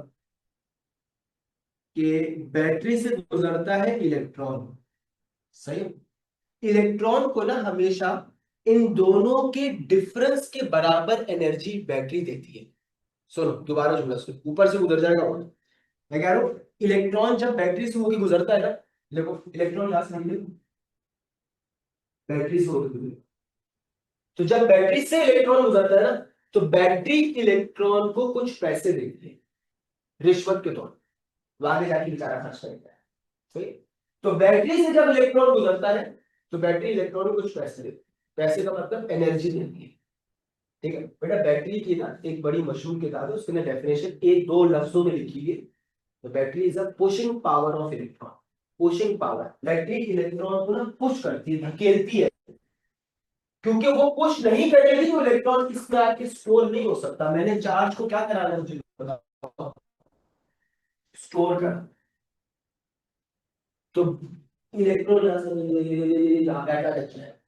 कि बैटरी से गुजरता है इलेक्ट्रॉन, सही। इलेक्ट्रॉन को ना हमेशा इन दोनों के डिफरेंस के बराबर एनर्जी बैटरी देती है। सुनो दोबारा जुमला सुनो, ऊपर से गुजर जाएगा और मैं कह रहा हूं, इलेक्ट्रॉन जब बैटरी से होकर गुजरता है ना, देखो इलेक्ट्रॉन यहां से निकले, बैटरी से होकर गुजरे, तो जब बैटरी से इलेक्ट्रॉन गुजरता है ना, तो बैटरी इलेक्ट्रॉन को कुछ पैसे देती है रिश्वत के तौर पर, आगे जाके बेचारा खर्च करता है, सही। तो बैटरी से जब इलेक्ट्रॉन गुजरता है तो बैटरी इलेक्ट्रॉन को कुछ पैसे देती है, पैसे का मतलब एनर्जी देती है, ठीक है। बेटा बैटरी की ना एक बड़ी मशहूर किताब है, उसके ना डेफिनेशन एक दो लफ्जों में लिखी है। The battery is a pushing power of electron. Pushing power, battery electron को ना पुश करती है, धकेलती है, क्योंकि वो पुश नहीं करेगी तो इलेक्ट्रॉन किसमें आके स्टोर नहीं हो सकता। मैंने चार्ज को क्या कराना है मुझे बताओ, स्टोर कर। तो इलेक्ट्रॉन यहाँ बैठा रहता है,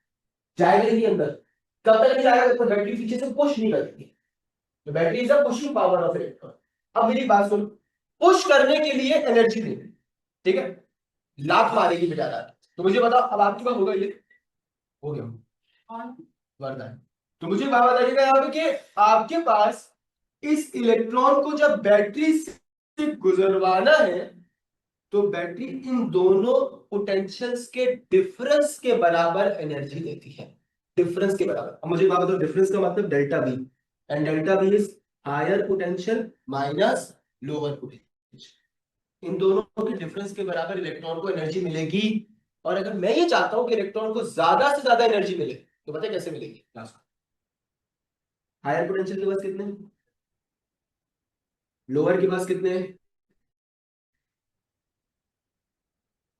जाएगा नहीं अंदर, कब तक नहीं जाएगा जब तक बैटरी पीछे से पुश नहीं करती। तो battery is a pushing power of electron. अब मेरी बात सुनो, पुश करने के लिए एनर्जी देगी, ठीक है, लात मारेगी बेचारा। तो मुझे बताओ अब आपके पास होगा ये, हो गया वरदान। तो मुझे बात बताइएगा यहाँ पे कि आपके पास इस इलेक्ट्रॉन को जब बैटरी से गुजरवाना है, तो बैटरी इन दोनों पोटेंशियल्स के डिफरेंस के बराबर एनर्जी देती है, डिफरेंस के बराबर। अब मुझे बात बताओ, डिफरेंस का मतलब delta B, and delta B is higher potential minus lower potential. इन दोनों के डिफरेंस के बराबर इलेक्ट्रॉन को एनर्जी मिलेगी। और अगर मैं ये चाहता हूं कि इलेक्ट्रॉन को ज्यादा से ज्यादा एनर्जी मिले, तो पता है कैसे मिलेगी? हायर पोटेंशियल के पास कितने, लोअर के पास कितने हैं?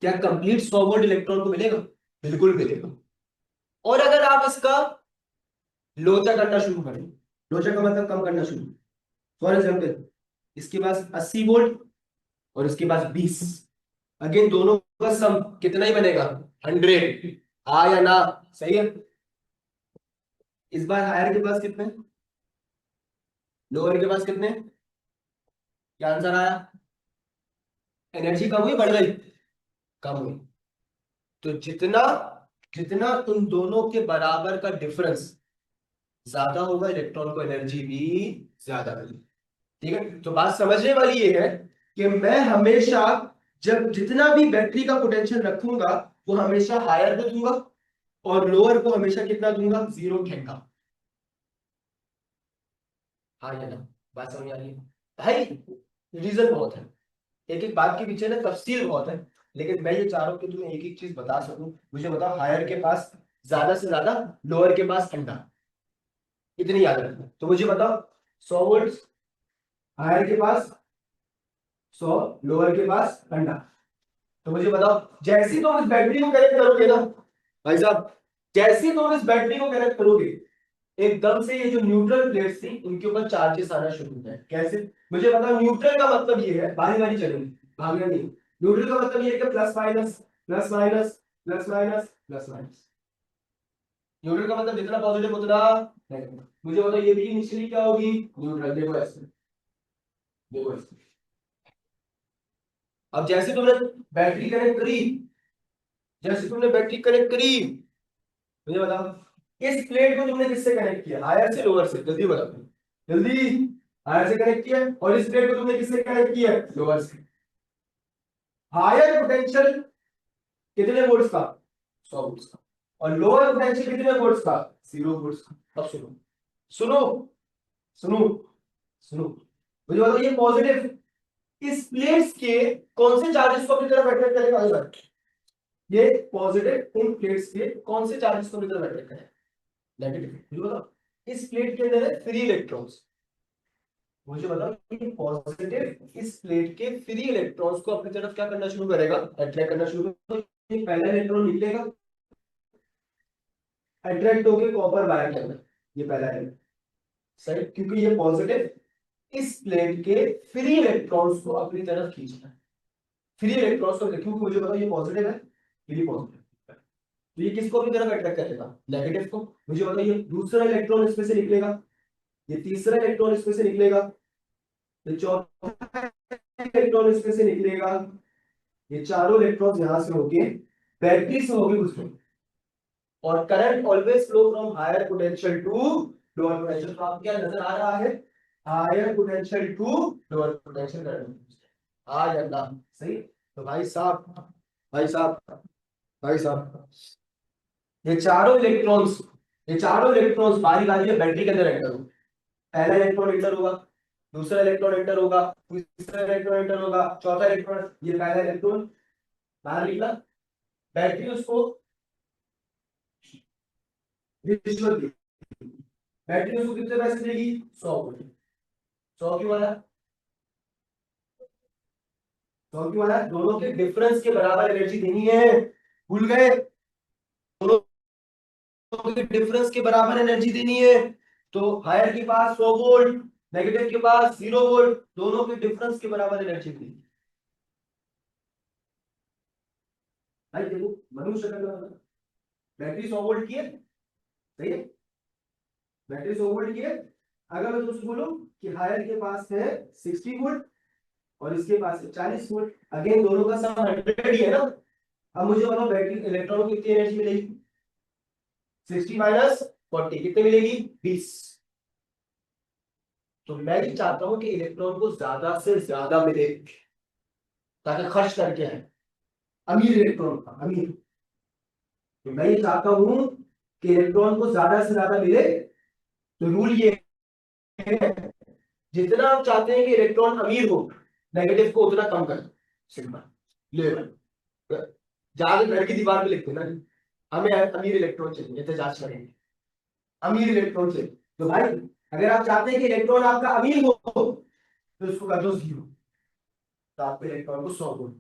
क्या कंप्लीट 100 वोल्ट इलेक्ट्रॉन को मिलेगा? बिल्कुल मिलेगा। और अगर आप इसका लोचा करना शुरू करें, लोचा का मतलब कम करना शुरू, फॉर एग्जाम्पल इसके पास 80 वोल्ट और इसके पास 20। अगेन दोनों का सम कितना ही बनेगा 100। हाँ या ना? सही है। इस बार हायर के पास कितने, लोअर के पास कितने? क्या आंसर आया? एनर्जी कम हुई बढ़ गई? कम हुई। तो जितना जितना उन दोनों के बराबर का डिफरेंस ज्यादा होगा, इलेक्ट्रॉन को एनर्जी भी ज्यादा मिलेगी। ठीक है, तो बात समझने वाली ये है कि मैं हमेशा जब जितना भी बैटरी का पोटेंशियल रखूंगा वो हमेशा हायर को दूंगा और लोअर को हमेशा कितना दूंगा, 0 दूंगा। हाँ या ना? बात समझ आ रही है भाई? रीजन बहुत है, एक एक बात के पीछे ना तफसील बहुत है, लेकिन मैं ये चाह रहा हूँ कि तुम्हें एक एक चीज बता सकूं। मुझे बताओ, हायर के पास ज्यादा से ज्यादा, लोअर के पास ठंडा, इतनी याद रखना। तो मुझे बताओ, 100 वोल्ट हायर के पास, 100 लोअर के पास ठंडा। तो मुझे बताओ, जैसे तुम इस बैटरी को कनेक्ट करोगे ना भाई साहब, जैसे तुम इस बैटरी को कनेक्ट करोगे, एकदम से ये जो न्यूट्रल प्लेट्स थी उनके ऊपर चार्जेस आना शुरू हो जाए। कैसे? मुझे बताओ, न्यूट्रल का मतलब ये है, बारी बारी चलेंगे, भागना नहीं। न्यूट्रल का मतलब ये है कि plus minus plus minus plus minus plus minus. Neutral का मतलब जितना पॉजिटिव उतना नेगेटिव। मुझे बताओ, ये भी इनिशियली क्या होगी, न्यूट्रल। देखो ऐसे, देखो ऐसे। अब जैसे तुमने बैटरी कनेक्ट करी, जैसे तुमने बैटरी कनेक्ट करी, मुझे बताओ, इस प्लेट को तुमने किससे कनेक्ट किया, हायर से लोअर से? जल्दी बताओ, जल्दी। हायर से कनेक्ट किया। और इस प्लेट को तुमने किससे कनेक्ट किया, लोअर से। हायर पोटेंशियल कितने वोल्ट्स का, 100 वोल्ट्स का। और लोअर पोटेंशियल कितने वोल्ट्स का, 0 वोल्ट्स का। अब सुनो, सुनो, सुनो, सुनो। मुझे बताओ, ये पॉजिटिव इस प्लेट्स के कौन से चार्जेस को अपनी तरफ अट्रैक्ट करेगा आंसर? ये पॉजिटिव इन प्लेट्स के कौन से चार्जेस को अपनी तरफ अट्रैक्ट करेगा, नेगेटिव। मुझे बताओ, इस प्लेट के अंदर है फ्री इलेक्ट्रॉन्स। मुझे बताओ, ये पॉजिटिव इस प्लेट के फ्री इलेक्ट्रॉन्स को अपनी तरफ क्या करना शुरू करेगा, अट्रैक्ट करना शुरू करेगा। तो ये पहला इलेक्ट्रॉन निकलेगा, अट्रैक्ट होकर कॉपर वायर के अंदर, ये पहला है सही, क्योंकि ये पॉजिटिव इस प्लेट के फ्री इलेक्ट्रॉन्स को अपनी तरफ खींचता है। फ्री इलेक्ट्रॉन्स को, क्योंकि मुझे बताओ ये पॉजिटिव है, ये भी पॉजिटिव, तो ये किसको अपनी तरफ अट्रैक्ट करेगा, नेगेटिव को। मुझे बताओ, ये दूसरा इलेक्ट्रॉन इसमें से निकलेगा, ये तीसरा इलेक्ट्रॉन इसमें से निकलेगा, ये चौथा इलेक्ट्रॉन इसमें से निकलेगा, ये चारों इलेक्ट्रॉन्स यहां से होके बैटरी से होके गुजरेंगे। और current always flow from higher potential to lower potential. तो आपको क्या नजर आ रहा है, higher potential to lower potential current. हाँ या ना? सही। तो भाई साहब, भाई साहब, भाई साहब, ये चारों इलेक्ट्रॉन्स, ये चारों इलेक्ट्रॉन्स बारी बारी में बैटरी के अंदर एंटर होंगे। पहला इलेक्ट्रॉन एंटर होगा, दूसरा इलेक्ट्रॉन एंटर होगा, तीसरा इलेक्ट्रॉन एंटर होगा, चौथा इलेक्ट्रॉन। ये पहला इलेक्ट्रॉन बाहर निकला, बैटरी उसको रिश्वत दी। बैटरी उसको कितने पैसे देगी, 100 वोल्ट। 100 क्यों वाला, 100 क्यों वाला? दोनों के डिफरेंस के बराबर एनर्जी देनी है, भूल गए? दोनों के डिफरेंस के बराबर एनर्जी देनी है। तो हायर के पास 100 वोल्ट, नेगेटिव के पास 0 वोल्ट, दोनों के डिफरेंस के बराबर एनर्जी देनी। भाई देखो, मनुष्य का मतलब बैटरी 100 वोल्ट की है, सही है, बैटरी 100 वोल्ट की है। अगर मैं तुमसे बोलूं कि हायर के पास है 60 वोल्ट और इसके पास है 40 वोल्ट, अगेन दोनों का सम 100 ही है ना। अब मुझे बताओ, बैटरी इलेक्ट्रॉन को कितनी एनर्जी मिलेगी, 60 माइनस 40 कितने मिलेगी, 20। तो मैं ये चाहता हूं कि इलेक्ट्रॉन को ज्यादा से ज्यादा मिले, ताकि खर्च करके आए, अमीर इलेक्ट्रॉन का अमीर। तो मैं ये चाहता हूं कि इलेक्ट्रॉन को ज्यादा से ज्यादा मिले। तो रूल ये है, जितना आप चाहते हैं कि इलेक्ट्रॉन अमीर हो, नेगेटिव को उतना कम कर। सिंपल ले जाके घर की दीवार पे लिखते ना, हमें अमीर इलेक्ट्रॉन चाहिए, एहतजाज करेंगे, अमीर इलेक्ट्रॉन चाहिए। तो भाई, अगर आप चाहते हैं कि इलेक्ट्रॉन आपका अमीर हो, तो इसको कर दो 0। तो आपके इलेक्ट्रॉन को 100 वोल्ट,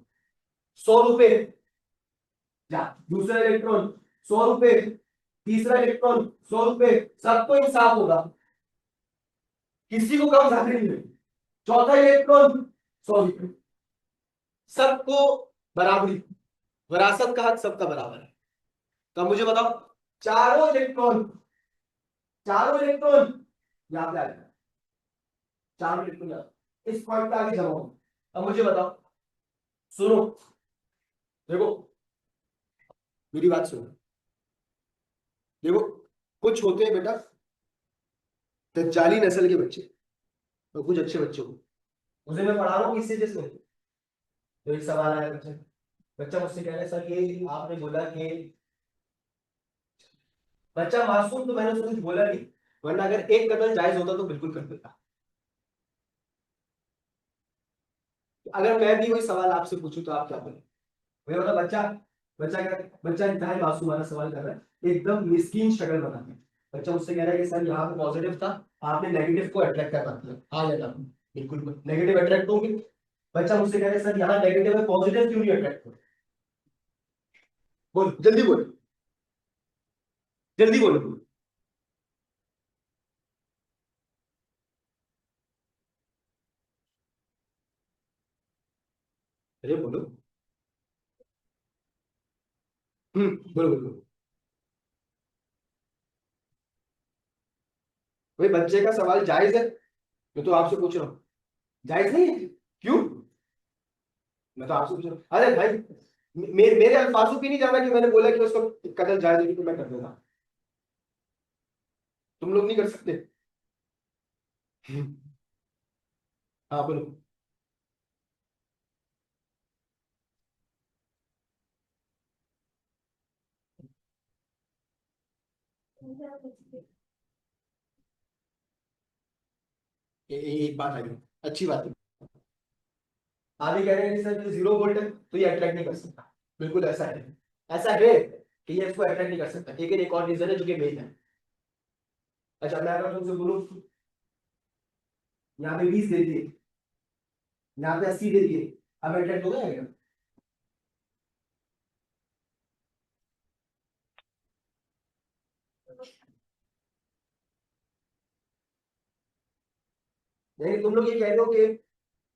100 रुपए। जा, दूसरा इलेक्ट्रॉन 100 रुपए, तीसरा इलेक्ट्रॉन 100 रुपए। सबको इंसाफ होगा, किसी को कम ज्यादा नहीं मिलेगा। चौथा इलेक्ट्रॉन, सॉरी, सबको बराबरी, विरासत का हक सबका बराबर है। तो मुझे बताओ, चारों इलेक्ट्रॉन, चारों इलेक्ट्रॉन यहां पे आ जाए, चारों इलेक्ट्रॉन इस पॉइंट पे आगे जमा हो। अब मुझे बताओ, सुनो, देखो मेरी बात सुनो, देखो कुछ होते हैं बेटा दज्जाली नस्ल के बच्चे और कुछ अच्छे बच्चे को, उसे मैं पढ़ा रहा हूँ इससे जिसमें। तो एक सवाल आया बच्चा, बच्चा मुझसे कह रहा है सर ये आपने बोला कि, बच्चा मासूम तो मैंने उसको कुछ बोला नहीं, वरना अगर एक कदम जायज होता तो बिल्कुल कर देता। अगर मैं भी कोई सवाल आपसे पूछूं तो आप क्या बोले? मुझे मतलब बच्चा, बच्चा क्या, बच्चा इतना ही मासूम वाला सवाल कर रहा है, एकदम मिस्कीन शक्ल बना के। बच्चा मुझसे कह रहा है कि सर यहाँ पे पॉजिटिव था, आपने नेगेटिव को अट्रैक्ट कर दिया। हाँ या ना? बिल्कुल नेगेटिव अट्रैक्ट होंगे। बच्चा मुझसे कह रहा है सर यहाँ नेगेटिव है, पॉजिटिव क्यों नहीं अट्रैक्ट हो? बोल जल्दी बोल, जल्दी बोलो। अरे बोलो। बोलो बोलो। भाई बच्चे का सवाल जायज है, मैं तो आपसे पूछ रहा हूँ, जायज नहीं है? क्यों? मैं तो आपसे पूछ रहा हूँ, अरे भाई मेरे अल्फाजों पे नहीं जाना कि मैंने बोला कि उसको कदर जायज है तो मैं कर दूंगा। तुम लोग नहीं कर सकते। हाँ बोलो। एक बात आई, अच्छी बात है। आगे कह रहे हैं कि सर ये 0 वोल्ट है तो ये अट्रैक्ट नहीं कर सकता। बिल्कुल ऐसा है, ऐसा है कि ये इसको अट्रैक्ट नहीं कर सकता, लेकिन एक और रीजन है जो कि मेन है। अच्छा मैं अगर तुमसे बोलूं यहाँ पे 20 दे दिए, यहाँ पे 80 दे दिए, अब अट्रैक्ट हो गया? नहीं तुम लोग ये कह दो कि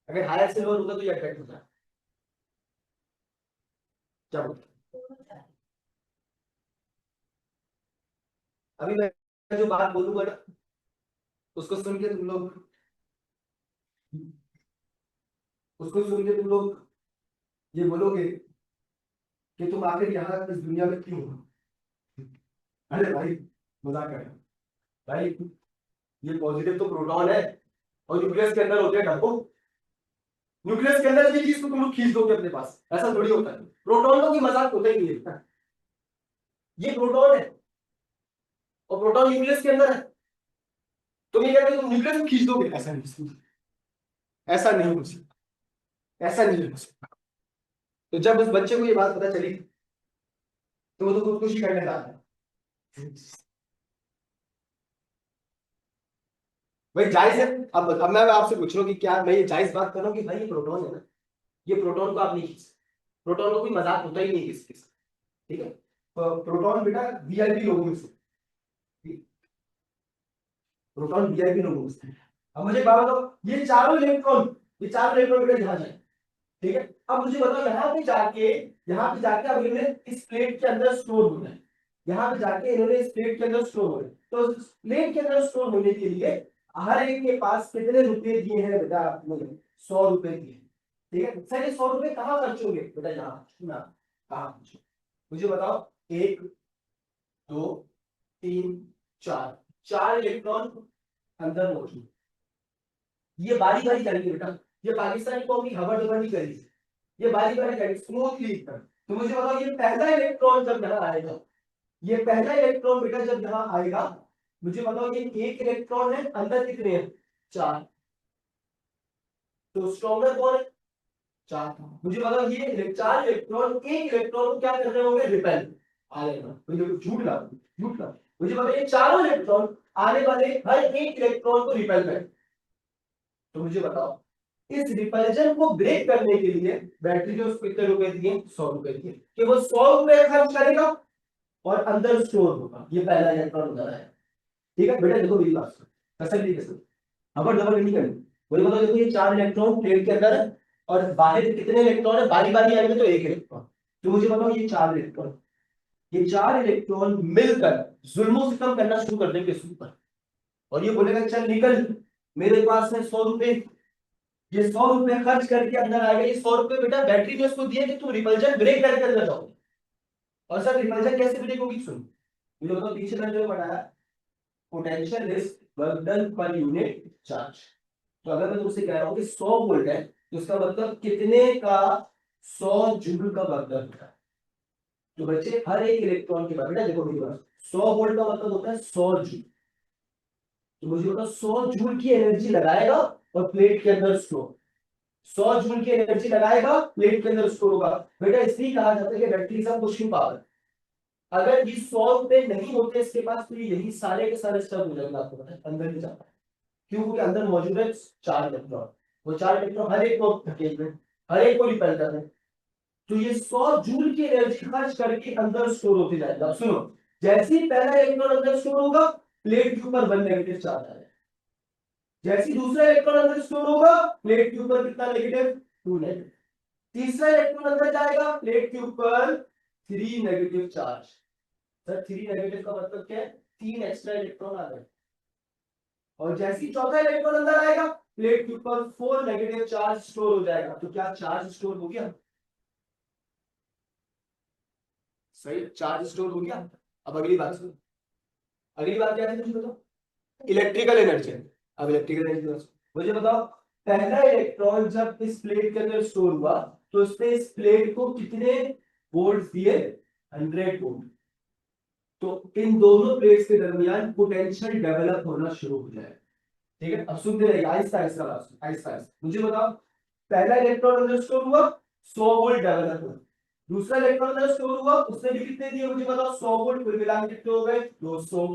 अगर हायर से लोअर होता तो ये अट्रैक्ट होता है। क्या बोलते? अभी मैं जो बात बोलूंगा ना, उसको सुन के तुम लोग, उसको सुन के तुम लोग ये बोलोगे कि तुम आखिर यहाँ इस दुनिया में क्यों हो? अरे भाई मजाक कर रहा हूं। भाई ये पॉजिटिव तो प्रोटॉन है, और न्यूक्लियस के अंदर होते हैं डब्बो। न्यूक्लियस के अंदर ये चीज को तुम लोग खींच दोगे अपने पास, ऐसा थोड़ी होता है। प्रोटॉन तो कोई मजाक होता ही नहीं है। ये प्रोटॉन है और प्रोटॉन न्यूक्लियस के अंदर है, तुम ये कहते हो तुम न्यूक्लियस को खींच दोगे, ऐसा नहीं हो सकता। ऐसा नहीं हो सकता, ऐसा नहीं हो सकता। तो जब उस बच्चे को ये बात पता चली तो वो तो खुदकुशी करने लगा है। भाई जायज है। अब मैं आपसे पूछ रहा हूँ कि क्या मैं ये जायज बात कर रहा हूँ कि भाई ये प्रोटॉन है ना, ये प्रोटॉन को आप नहीं खींच सकते। प्रोटॉन को कोई मजाक होता ही नहीं किसी के साथ। ठीक है, तो प्रोटॉन बेटा वीआईपी लोगों में से, प्रोटॉन वीआईपी लोगों में से। अब मुझे बात बताओ, ये चारों इलेक्ट्रॉन, ये चारों इलेक्ट्रॉन बेटा यहाँ जाए। ठीक है, अब मुझे बताओ यहाँ पे जाके अब इन्होंने इस प्लेट के अंदर स्टोर होना है। यहाँ पे जाके इन्होंने इस प्लेट के अंदर स्टोर होना है, तो प्लेट के अंदर स्टोर होने के लिए हर एक के पास कितने रुपए दिए हैं बेटा आपने? 100 रुपए दिए। ठीक है सर, ये 100 रुपए कहाँ खर्च होंगे बेटा? यहाँ ना, कहाँ खर्च होंगे? मुझे बताओ, एक, दो, तीन, चार, चार इलेक्ट्रॉन अंदर मौजूद। ये बारी बारी करेंगे बेटा, ये पाकिस्तानी कौम की खबर नहीं करेगी, ये बारी बारी करेंगे स्मूथली एकदम। तो मुझे बताओ, ये पहला इलेक्ट्रॉन जब यहाँ आएगा, ये पहला इलेक्ट्रॉन बेटा जब यहाँ आएगा, मुझे बताओ ये एक इलेक्ट्रॉन है, अंदर कितने हैं? चार। तो स्ट्रॉन्गर कौन है? चार। मुझे बताओ ये चार इलेक्ट्रॉन एक इलेक्ट्रॉन को क्या कर रहे होंगे? रिपेल। आ जाएगा, मुझे झूठ ला, झूठ ला। मुझे बताओ ये चारों इलेक्ट्रॉन आने वाले हर एक इलेक्ट्रॉन को रिपेल करें। तो मुझे बताओ, इस रिपल्जन को ब्रेक करने के लिए बैटरी जो उसको कितने रुपए दिए? 100 रुपए दिए, कि वो 100 रुपए खर्च करेगा और अंदर स्टोर होगा। ये पहला इलेक्ट्रॉन उधर है। ठीक है बेटा, देखो मेरी बात सुनो, तसल्ली के साथ, खबर जबर नहीं करनी। मुझे बताओ, देखो ये 4 इलेक्ट्रॉन प्लेट के अंदर है और बाहर कितने इलेक्ट्रॉन है, बारी बारी आएंगे तो 1 इलेक्ट्रॉन। तो मुझे बताओ ये 4 इलेक्ट्रॉन, ये 4 इलेक्ट्रॉन मिलकर जुल्मों सितम करना शुरू कर देंगे इसके ऊपर। और ये बोलेगा चल निकल, मेरे पास है 100 रुपए, ये 100 रुपए खर्च करके अंदर आएगा। ये 100 रुपए बेटा बैटरी में उसको दिए कि तुम रिपल्जन ब्रेक करके अंदर जाओ। और सर रिपल्जन कैसे ब्रेक होगी, सुन मुझे बताओ, पीछे मैंने जो पढ़ाया, potential is work done per unit charge. तो अगर मैं तुमसे कह रहा हूँ कि 100 वोल्ट है, तो इसका मतलब कितने का 100 जूल का वर्क डन होता है। तो बच्चे हर एक इलेक्ट्रॉन के बाद बेटा देखो मेरी बात, 100 वोल्ट का मतलब होता है 100 जूल। तो मुझे बताओ 100 जूल की एनर्जी लगाएगा और प्लेट के अंदर स्टोर, 100 जूल की एनर्जी लगाएगा प्लेट के अंदर स्टोर होगा। बेटा इसलिए कहा जाता है कि बैटरी इज पुशिंग पावर। अगर ये 100 रुपए नहीं होते इसके पास, तो यही सारे के सारे स्टफ हो जाएंगे, आपको पता है अंदर ही जाता है। क्यों? क्योंकि अंदर मौजूद है 4 इलेक्ट्रॉन, वो 4 इलेक्ट्रॉन हर एक को धकेल रहे हैं, हर एक को रिपेल कर रहे हैं। तो ये 100 जूल की एनर्जी खर्च करके अंदर स्टोर होते जाएगा। अब सुनो, जैसे ही पहला इलेक्ट्रॉन अंदर स्टोर होगा, प्लेट के ऊपर 1 नेगेटिव चार्ज आएगा। जैसे ही दूसरा इलेक्ट्रॉन अंदर स्टोर होगा, प्लेट के ऊपर कितना नेगेटिव, 2 नेगेटिव। तीसरा इलेक्ट्रॉन अंदर जाएगा, प्लेट के ऊपर 3 नेगेटिव चार्ज। सर 3 नेगेटिव का मतलब क्या है, 3 एक्स्ट्रा इलेक्ट्रॉन आ गए। और जैसे ही चौथा इलेक्ट्रॉन अंदर आएगा, प्लेट के ऊपर 4 नेगेटिव चार्ज स्टोर हो जाएगा। तो क्या चार्ज स्टोर हो गया? सही, चार्ज स्टोर हो गया। अब अगली बात सुनो, अगली बात क्या थी मुझे बताओ, इलेक्ट्रिकल एनर्जी। अब इलेक्ट्रिकल एनर्जी मुझे बताओ, पहला इलेक्ट्रॉन जब इस प्लेट के अंदर स्टोर हुआ, तो उसने इस प्लेट को कितने वोल्ट दिए, 100 वोल्ट। तो इन दोनों प्लेट्स के दरमियान पोटेंशियल डेवलप होना शुरू हो जाए। ठीक है, अब सुनते रहिए, आहिस्ता आहिस्ता आहिस्ता आहिस्ता। मुझे बताओ, पहला इलेक्ट्रॉन अंदर स्टोर हुआ, 100 वोल्ट डेवलप हुआ। दूसरा इलेक्ट्रॉन अंदर स्टोर हुआ, उसने भी कितने दिए मुझे बताओ, 100 वोल्ट, कुल मिला के कितने हो गए, 200।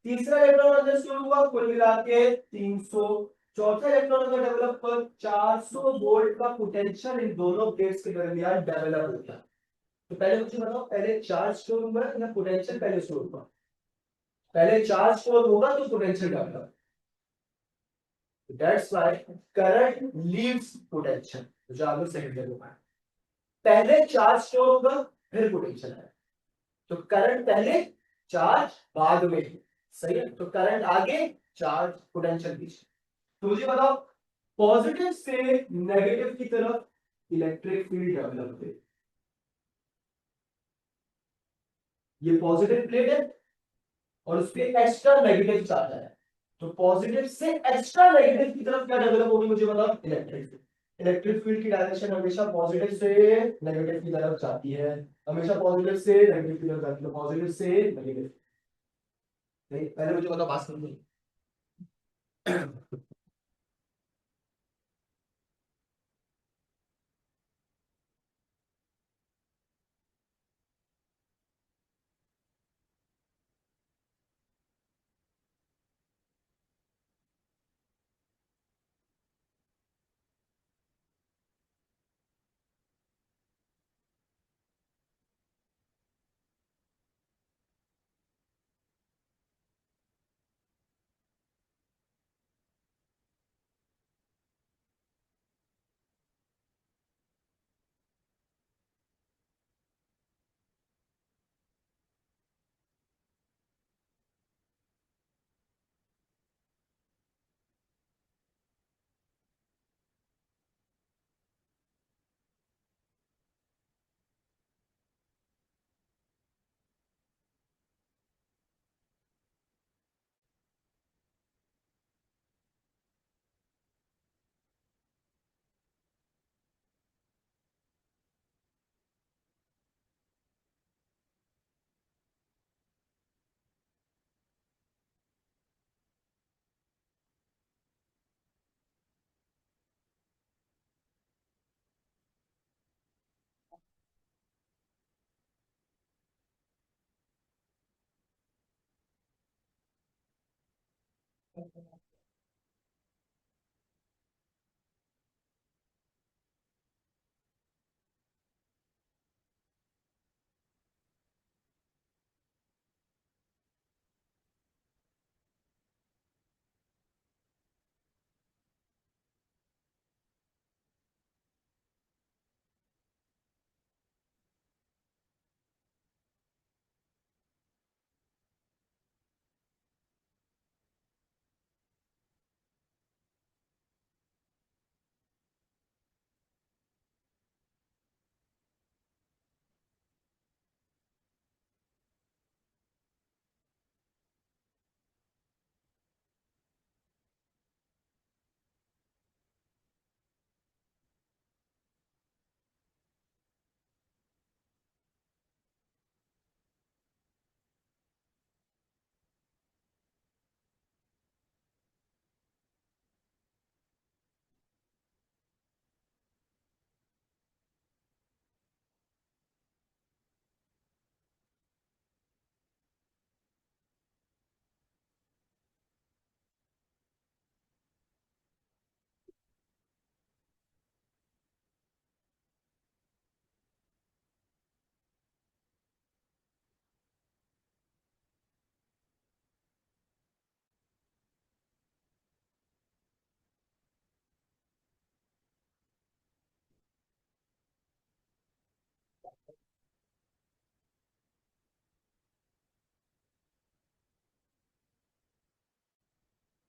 तीसरा इलेक्ट्रॉन अंदर स्टोर हुआ, कुल मिला के 300। चौथा इलेक्ट्रॉन अंदर डेवलप कर 400 वोल्ट का पोटेंशियल इन दोनों प्लेट्स के दरमियान डेवलप हो गया। तो पहले मुझे बताओ, पहले चार्ज स्टोर हुआ या पोटेंशियल पहले स्टोर हुआ? पहले चार्ज स्टोर होगा तो potential develop. That's why current leaves potential, जो आगे सेकंड में होगा। पहले चार्ज स्टोर होगा, फिर पोटेंशियल है। तो करंट पहले, चार्ज बाद में। सही है, तो करंट आगे, चार्ज पोटेंशियल पीछे। तो मुझे बताओ, पॉजिटिव से नेगेटिव की तरफ इलेक्ट्रिक फील्ड डेवलप हुए। ये पॉजिटिव प्लेट है और उस पर एक्स्ट्रा नेगेटिव चार्ज है। तो पॉजिटिव से एक्स्ट्रा नेगेटिव की तरफ क्या डेवलप होगी मुझे बताओ, इलेक्ट्रिक फील्ड। इलेक्ट्रिक फील्ड की डायरेक्शन हमेशा पॉजिटिव से नेगेटिव की तरफ जाती है, हमेशा पॉजिटिव से नेगेटिव की तरफ जाती है, पॉजिटिव से नेगेटिव। पहले मुझे बताओ, बात समझो।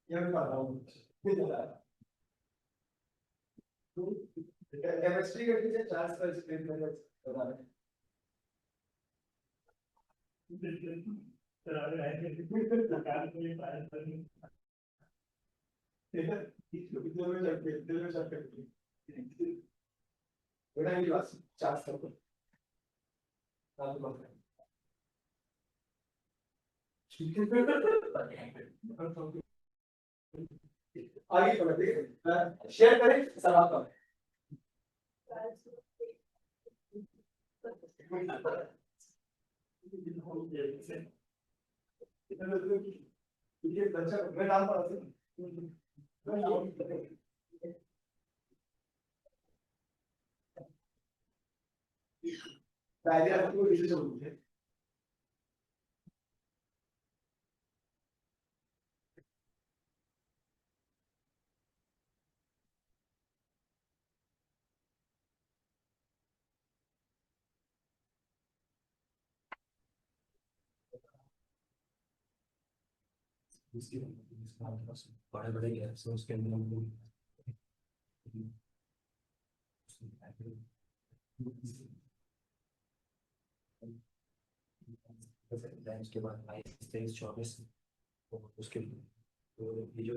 ये भी पढ़ा हूँ केमिस्ट्री के टीचर चार्ल्स का स्क्रीन में बता रहे हैं बेटा ये बात चार्ल्स का आगे बढ़ते हैं शेयर करें सवाल का ये दर्शक मैं नाम पढ़ा पहले आपको विषय समझिए बड़े बड़े गैप्स हैं उसके अंदर हम लोग उसके बाद 22 23 24 उसके ये जो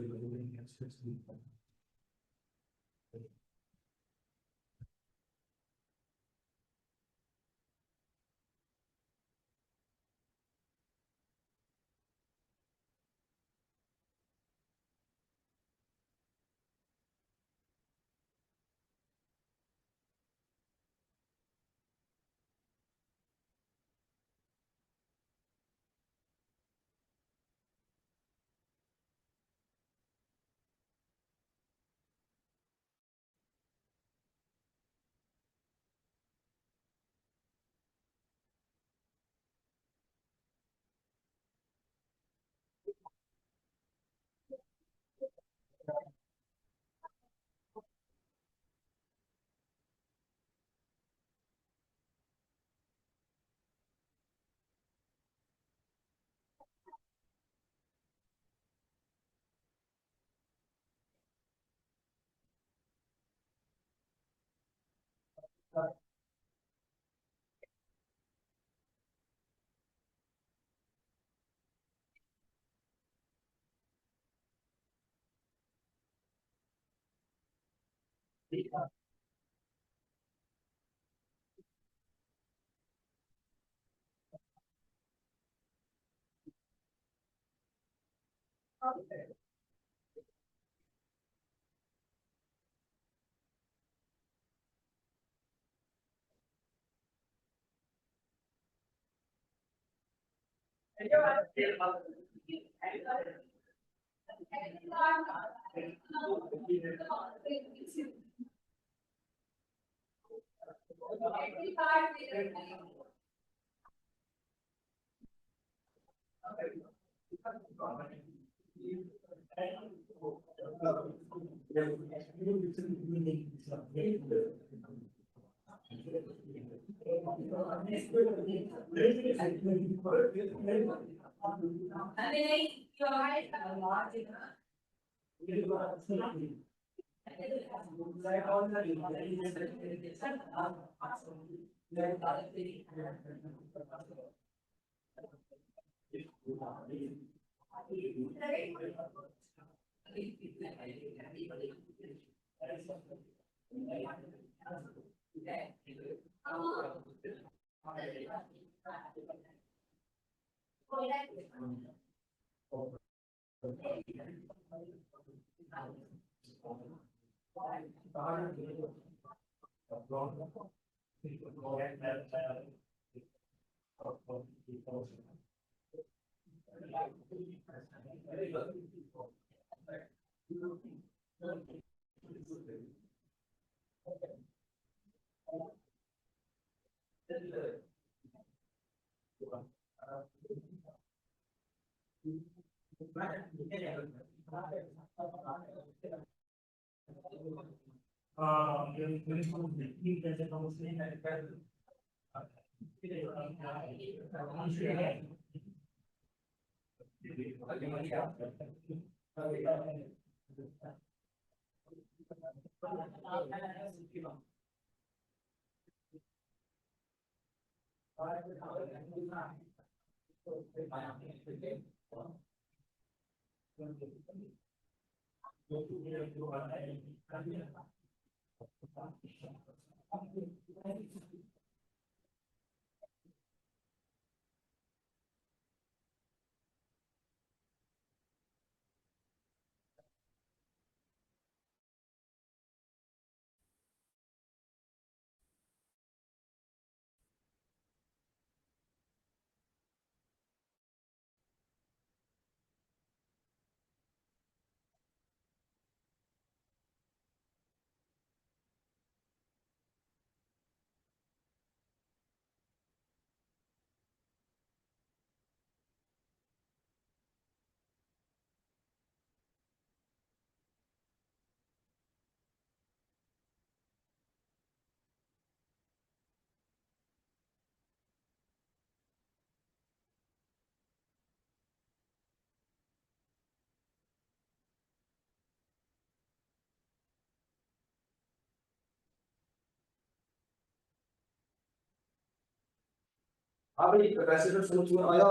हाँ भाई, कैपेसिटर समझ में आया।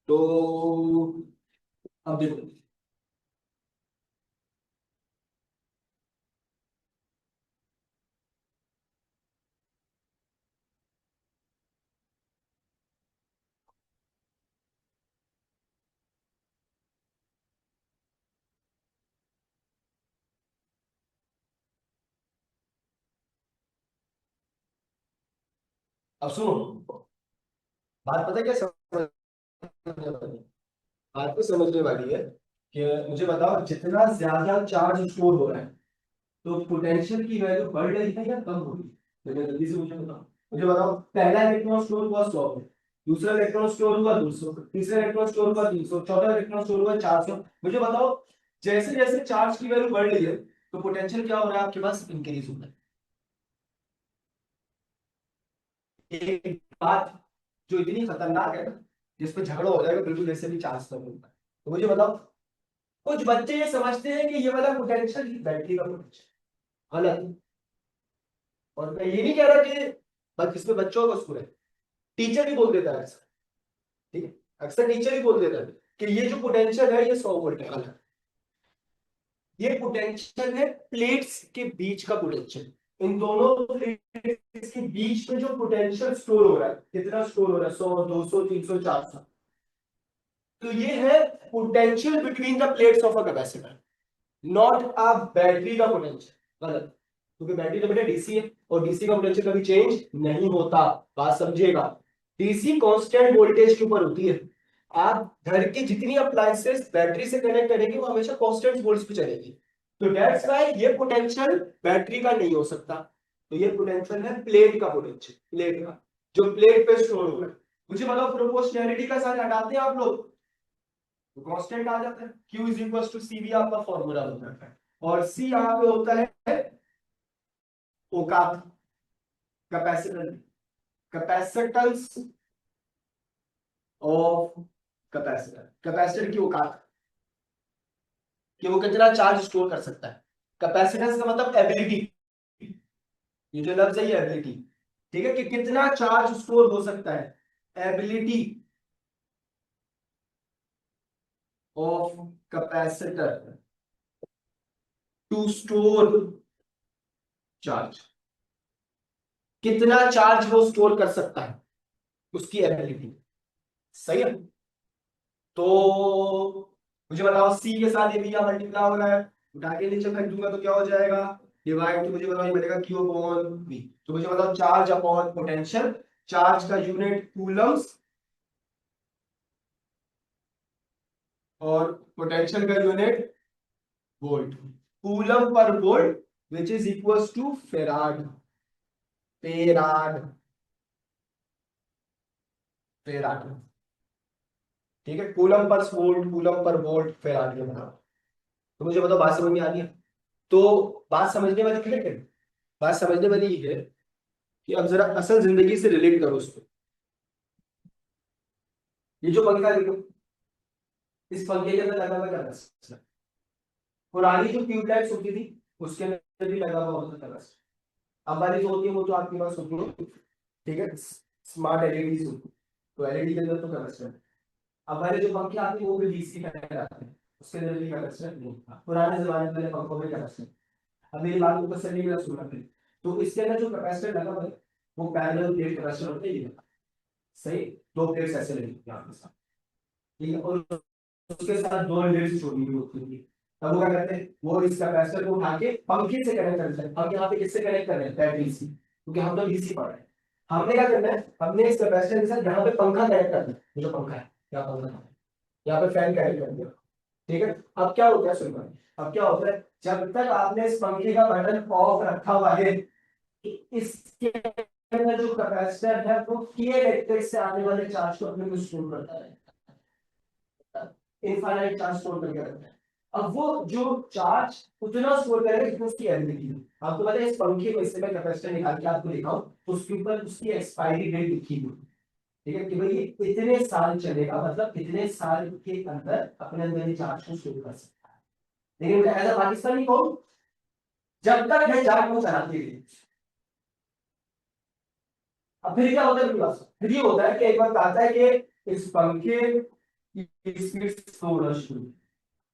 तो अब देखो, अब सुनो, बात पता है क्या समझने वाली? बात तो समझने वाली है कि मुझे बताओ, जितना ज्यादा चार्ज स्टोर हो रहा है तो पोटेंशियल की वैल्यू बढ़ रही है या कम हो रही है? मुझे जल्दी से मुझे बताओ, पहला इलेक्ट्रॉन स्टोर हुआ 100 में, दूसरा इलेक्ट्रॉन स्टोर हुआ 200, तीसरा इलेक्ट्रॉन स्टोर हुआ 300, चौथा इलेक्ट्रॉन स्टोर हुआ 400। मुझे बताओ, जैसे जैसे चार्ज की वैल्यू बढ़ रही है तो पोटेंशियल क्या हो रहा है आपके पास? इंक्रीज हो रहा है। एक बात जो इतनी खतरनाक है ना, जिस पे झगड़ा हो जाएगा बिल्कुल जैसे भी चार्ज कम होता है। तो मुझे बताओ, कुछ बच्चे ये समझते हैं कि ये वाला पोटेंशियल बैटरी का पोटेंशियल गलत। और मैं ये नहीं कह रहा कि बस इसमें बच्चों का कसूर है, टीचर भी बोल देता है ऐसा। ठीक है, अक्सर टीचर ही बोल देता है कि ये जो पोटेंशियल है ये 100 वोल्ट है। गलत। ये पोटेंशियल है प्लेट्स के बीच का पोटेंशियल। इन दोनों प्लेट्स के बीच में जो पोटेंशियल स्टोर हो रहा है, कितना स्टोर हो रहा है? 100, 200, 300, 400। तो ये है potential between the plates of a capacitor, not a battery का पोटेंशियल। गलत, क्योंकि बैटरी तो बेटा डीसी है और डीसी का पोटेंशियल कभी चेंज नहीं होता। बात समझिएगा, डीसी कांस्टेंट वोल्टेज के ऊपर होती है। आप घर की जितनी अप्लायंसेस बैटरी से कनेक्ट करेंगे वो हमेशा कांस्टेंट वोल्टेज पे चलेगी। तो दैट्स व्हाई ये पोटेंशियल बैटरी का नहीं हो सकता। तो ये पोटेंशियल है प्लेट का पोटेंशियल, प्लेट का, जो प्लेट पे स्टोर हो रहा है। मुझे बताओ, प्रोपोर्शनैलिटी का साइन हटाते हैं आप लोग तो कांस्टेंट आ जाता है। Q इज इक्वल टू सी भी आपका फॉर्मूला होता है, और C यहाँ पे होता है औकात, capacitor, capacitance of capacitor, capacitor की औकात कि वो कितना चार्ज स्टोर कर सकता है। कैपेसिटेंस का मतलब एबिलिटी, ये जो लफ्ज है ये एबिलिटी। ठीक है, कि कितना चार्ज स्टोर हो सकता है, ability of capacitor to store charge, कितना चार्ज वो स्टोर कर सकता है, उसकी एबिलिटी। सही है। तो मुझे बताओ, सी के साथ ये भी मल्टीप्लाई हो रहा है, उठा के नीचे फेंक दूंगा तो क्या हो जाएगा? डिवाइड, तो मुझे बताओ ये बनेगा क्यू अपॉन वी। तो मुझे बताओ, चार्ज अपॉन पोटेंशियल, चार्ज का यूनिट कूलम्स और पोटेंशियल का unit volt, coulomb per volt which is equals to farad, farad, farad. ठीक है, coulomb per volt, coulomb per volt, farad के बराबर। तो मुझे बताओ, बात समझ में आ रही है? तो बात समझने वाली क्लियर है। बात समझने वाली ये है कि अब जरा असल जिंदगी से रिलेट करो उसको। ये जो पंखा देखो, इस पंखे के अंदर लगा हुआ क्या है? पुरानी जो ट्यूबलाइट्स होती थी उसके अंदर भी लगा हुआ होता था कैपेसिटर। अब वाली जो होती है वो तो आपके पास होती है, ठीक है, स्मार्ट एलईडी होती है, तो एलईडी के अंदर तो कैपेसिटर है। अब वाले जो पंखे आते हैं वो भी डीसी कनेक्ट आते हैं, उसके अंदर भी कैपेसिटर नहीं था। पुराने जमाने वाले पंखों में कैपेसिटर। अब मेरी बात को तसल्ली मेरा सुनना पड़ेगा। तो इसके अंदर जो कैपेसिटर लगा हुआ है वो पैरेलल प्लेट कैपेसिटर होता है ये। सही, दो प्लेट्स ऐसे लगी यहाँ पे साथ, ठीक है, और उसके साथ दो लीड्स छोड़ी हुई होती थी। तब वो क्या करते हैं, वो इस कैपेसिटर को उठा के पंखे से कनेक्ट करते हैं। अब यहाँ पे किससे कनेक्ट कर रहे हैं, बैटरी से, क्योंकि हम तो डीसी पढ़ रहे हैं। हमने क्या करना है, हमने इस कैपेसिटर के साथ यहाँ पे पंखा कनेक्ट करना है। ये जो पंखा है, क्या पंखा है, यहाँ पे फैन कनेक्ट कर दिया, ठीक है। अब क्या होता है, सुनना, अब क्या होता है, जब तक आपने इस पंखे का बटन ऑफ रखा हुआ है, इसके अंदर जो कैपेसिटर है वो के इलेक्ट्रिक से आने वाले चार्ज को अपने में स्टोर करता है, इनफाइनाइट चार्ज स्टोर करके रखता है। अब वो जो चार्ज उतना स्टोर करेगा जितना उसकी एबिलिटी है। आपको पता है इस पंखे में, इससे मैं कैपेसिटर निकाल के आपको दिखाऊं तो उसके ऊपर उसकी एक्सपायरी डेट लिखी हुई है, ठीक है, कि भाई ये इतने साल चलेगा, मतलब इतने साल के अंदर अपने अंदर ये चार्ज को स्टोर कर सकता है। लेकिन एज अ पाकिस्तानी कौन, जब तक है चार्ज को चलाते रहिए। अब फिर क्या होता है, फिर ये होता है कि एक वक्त आता है कि इस पंखे की स्पीड स्लो होना शुरू,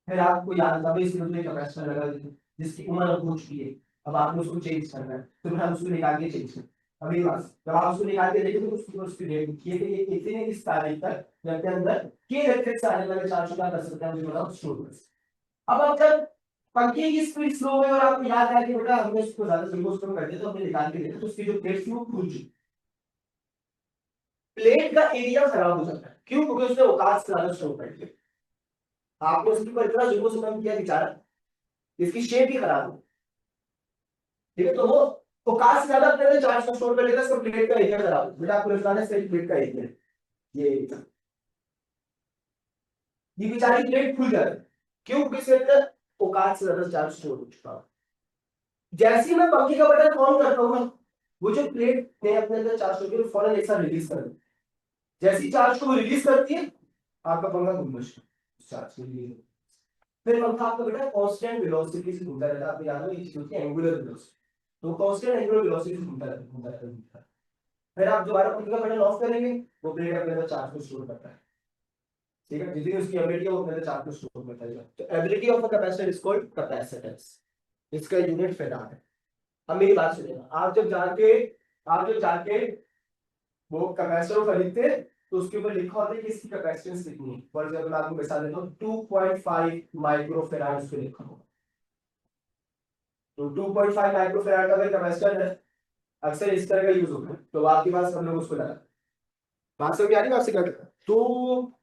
फिर आपको याद था इस में कैपेसिटर लगा देते जिसकी उम्र हो चुकी है, अब आपने उसको चेंज करना है, तो फिर हम उसको निकाल के चेंज करें। अभी बात, जब आप उसको निकाल के देखें तो उसकी डेट लिखिए कि ये इतने इस तारीख तक जब के अंदर के इलेक्ट्रिक से आने वाले चार्ज का कर सकते हैं, मुझे बताओ स्टोर कर सकते हैं। अब जब पंखे की स्पीड स्लो है और आपको याद है कि बेटा हमने उसको ज्यादा स्लो स्टोर कर दिया, तो हमने निकाल के देखा तो उसकी जो प्लेट थी वो खुल चुकी, प्लेट का एरिया खराब हो जाता है। क्यों, क्योंकि उसने औकात से ज्यादा स्टोर कर दिया। आपने उसके ऊपर इतना जुल्म सितम किया बेचारा, इसकी शेप ही खराब हो, ठीक है, तो वो औकात से ज्यादा अपने चार्ज को स्टोर कर लेता है, इसका प्लेट का एरिया खराब हो। बेटा आपको बताना है प्लेट का एरिया, ये बेचारी प्लेट खुल जाती है। क्यों, क्योंकि इसके अंदर औकात से ज्यादा चार्ज स्टोर हो चुका है। जैसे ही मैं पंखे का बटन ऑन करता हूँ ना, वो जो प्लेट ने अपने अंदर चार्ज होकर फौरन एक साथ रिलीज कर देती है। जैसी चार्ज को वो रिलीज करती है, आपका पंखा घूमना शुरू, चार्ज को रिलीज, फिर पंखा आपका बेटा कांस्टेंट वेलोसिटी से घूमता रहता है। आपको याद हो ये चीज होती है एंगुलर वेलोसिटी, तो कांस्टेंट एंगुलर वेलोसिटी से घूमता रहता है, घूमता रहता है, घूमता रहता है। फिर आप दोबारा पंखे का बटन ऑफ करेंगे, वो प्लेट अपने अंदर चार्ज को स्टोर करता है, ठीक है, जितनी उसकी एबिलिटी है वो अपने अंदर चार्ज को स्टोर करता है। तो ability of a capacitor is called capacitance, इसका यूनिट फेराड है। अब मेरी बात सुनिएगा, आप जब जाके वो कैपेसिटर खरीदते हैं तो उसके ऊपर लिखा होता है कि इसकी कैपेसिटेंस कितनी है। फॉर एग्जाम्पल आपको मिसाल देता हूँ, 2.5 माइक्रो फेराड उस पर लिखा होगा। तो 2.5 माइक्रो फेराड का अगर कैपेसिटर है, अक्सर इस तरह का यूज होता है, तो आपके पास हम लोग उसको लगा, बात समझ में आ रही है आपसे क्या करता है? तो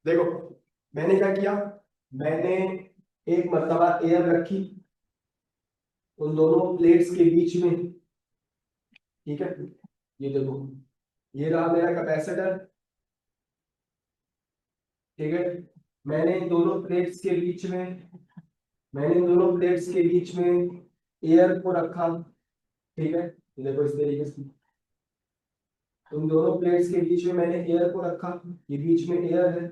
देखो मैंने क्या किया, मैंने एक मर्तबा एयर रखी उन दोनों प्लेट्स के बीच में, ठीक है। ये देखो, ये रहा मेरा कैपेसिटर, ठीक है। मैंने इन दोनों प्लेट्स के बीच में, मैंने इन दोनों प्लेट्स के बीच में एयर को रखा, ठीक है। ये देखो इस तरीके से उन दोनों प्लेट्स के बीच में मैंने एयर को रखा, ये बीच में एयर है,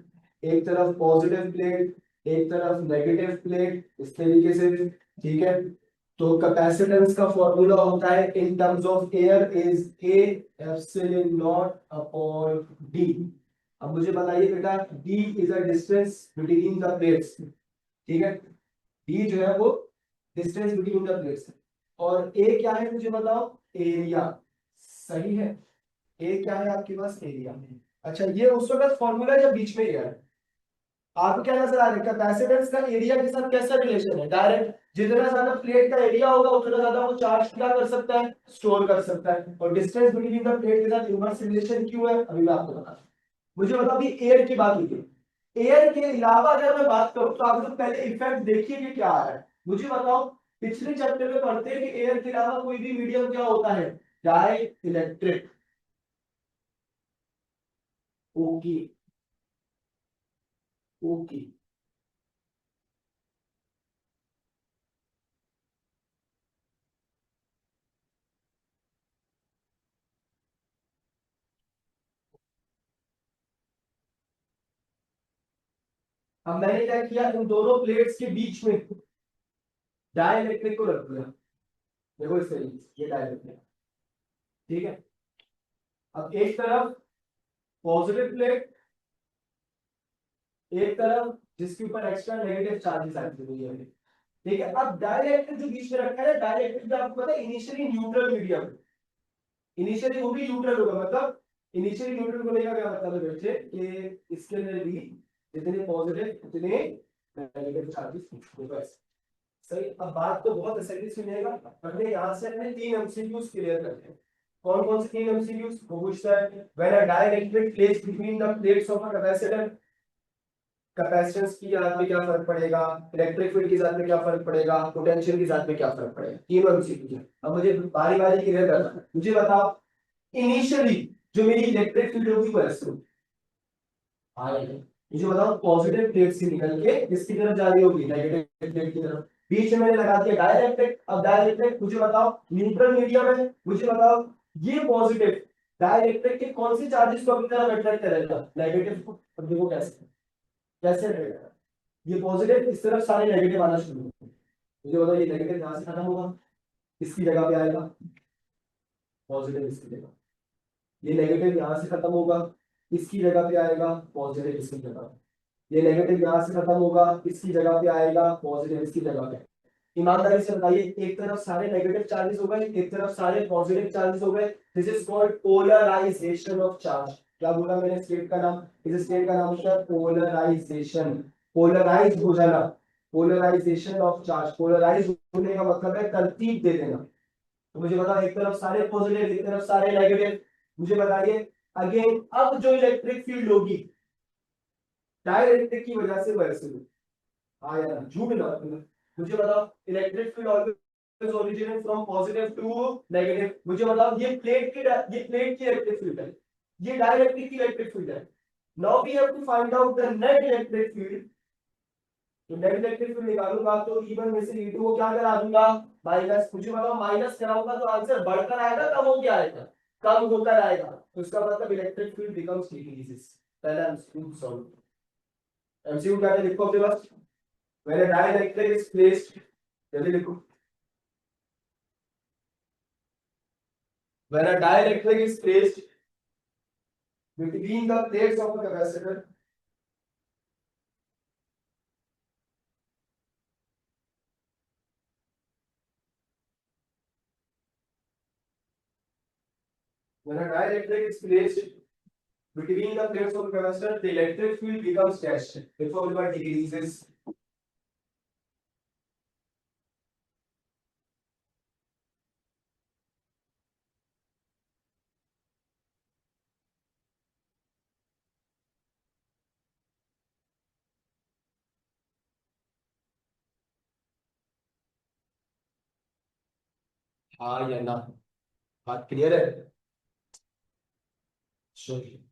एक तरफ पॉजिटिव प्लेट, एक तरफ नेगेटिव प्लेट, इस तरीके से, ठीक है। तो कैपेसिटेंस का फॉर्मूला होता है in terms of air is a epsilon not upon D. अब मुझे बताइए बेटा, D is a distance between the plates, ठीक है। डी जो है वो डिस्टेंस बिटवीन द प्लेट्स है, और ए क्या है मुझे बताओ, एरिया, सही है। ए क्या है आपके पास, एरिया। अच्छा ये उस वक्त फॉर्मूला जब बीच में एयर है, आपको क्या नजर आ रहा है, कैपेसिटेंस का एरिया के साथ कैसा रिलेशन है, डायरेक्ट। जितना ज्यादा प्लेट का एरिया होगा उतना ज्यादा वो चार्ज क्या कर सकता है, स्टोर कर सकता है। और डिस्टेंस बिटवीन द प्लेट के साथ इनवर्स रिलेशन क्यों है, अभी मैं आपको बताता हूं। मुझे बताओ अभी एयर की बात हुई है, एयर के अलावा अगर मैं बात करूं तो आप लोग पहले इफेक्ट देखिए कि क्या है। मुझे बताओ, पिछले चैप्टर में पढ़ते हैं कि एयर के अलावा कोई भी मीडियम क्या होता है, डाई इलेक्ट्रिक, ओके, ओके। अब मैंने क्या किया, इन दोनों प्लेट्स के बीच में डाइलेक्ट्रिक को रख दिया, देखो इस तरीके से, ये डाइलेक्ट्रिक, ठीक है। अब एक तरफ पॉजिटिव प्लेट, एक तरफ जिसके ऊपर एक्स्ट्रा नेगेटिव चार्जेस एक्टिव है, ठीक है। अब डाइलेक्ट्रिक जो बीच में रखा है, डाइलेक्ट्रिक जो आपको पता है इनिशियली न्यूट्रल मीडियम, इनिशियली वो भी न्यूट्रल होगा, मतलब इनिशियली न्यूट्रल होने का क्या मतलब है बच्चे, कि इसके अंदर भी जितने पॉजिटिव उतने नेगेटिव चार्जेस होगा, सही। अब बात तो बहुत आसानी से सुनिएगा, हमने यहाँ से हमने 3 MCQs क्लियर करते हैं। कौन कौन से 3 MCQs, वो पूछता है when a dielectric place between the plates of a capacitor, capacitance की जात में क्या फर्क पड़ेगा, इलेक्ट्रिक फील्ड की जात में क्या फर्क पड़ेगा, पोटेंशियल की जात में क्या फर्क पड़ेगा, तीनों एमसीक्यू। अब मुझे बारी बारी क्लियर करना है। मुझे बताओ इनिशियली जो मेरी इलेक्ट्रिक फील्ड होगी वो ऐसे होगी, मुझे बताओ पॉजिटिव प्लेट से निकल के किसकी तरफ जा रही होगी, नेगेटिव प्लेट की तरफ। बीच में मैंने लगा दिया डाइलेक्ट्रिक। अब डाइलेक्ट्रिक मुझे बताओ न्यूट्रल मीडियम है, मुझे बताओ ये पॉजिटिव डाइलेक्ट्रिक के कौन सी चार्जेस को अपनी तरफ अट्रैक्ट करेगा, नेगेटिव को। अब देखो कैसे, कैसे रहेगा, ये पॉजिटिव इस तरफ सारे नेगेटिव आना शुरू होंगे, मुझे बताओ ये नेगेटिव यहां से खत्म होगा, इसकी जगह पे आएगा पॉजिटिव, इसकी जगह, ये नेगेटिव यहां से खत्म होगा, इसकी जगह पे आएगा पॉजिटिव, इसकी जगह, ये नेगेटिव यहां से खत्म होगा, इसकी जगह पे आएगा पॉजिटिव, इसकी जगह पे। ईमानदारी से बताइए, एक तरफ सारे नेगेटिव चार्जेस हो गए, एक तरफ सारे पॉजिटिव चार्जेस हो गए, this is called polarisation of charge. क्या बोला मैंने स्टेट का नाम, इस स्टेट का नाम होता है पोलराइजेशन, पोलराइज हो जाना, पोलराइजेशन ऑफ चार्ज। पोलराइज होने का मतलब है तरतीब दे देना। तो मुझे बताओ एक तरफ सारे पॉजिटिव, एक तरफ सारे नेगेटिव, मुझे बताइए अगेन अब जो इलेक्ट्रिक फील्ड होगी डाइलेक्ट्रिक की वजह से वैसे होगी। हाँ यार झूठ ना बोलना। मुझे बताओ electric field always originate from positive to negative. मुझे बताओ ये प्लेट की इलेक्ट्रिक फील्ड है, ये डाइलेक्ट्रिक की इलेक्ट्रिक फील्ड है। Now we have to find out the net electric field. तो नेट इलेक्ट्रिक फील्ड निकालूंगा तो E1 में से E2 को क्या करा दूंगा, माइनस। मुझे बताओ माइनस कराऊंगा तो आंसर बढ़कर आएगा कम हो क्या आएगा, कम होकर आएगा। तो इसका मतलब इलेक्ट्रिक फील्ड बिकम्स डिक्रीजेस। पहला एमसीक्यू सॉल्व। एमसीक्यू क्या है लिखो अपने पास, when a dielectric is placed, जल्दी लिखो, when a dielectric is placed between the plates of a capacitor, when a dielectric is placed between the plates of a capacitor, the electric field becomes dash, therefore it decreases. हाँ या ना? बात क्लियर है? चलिए।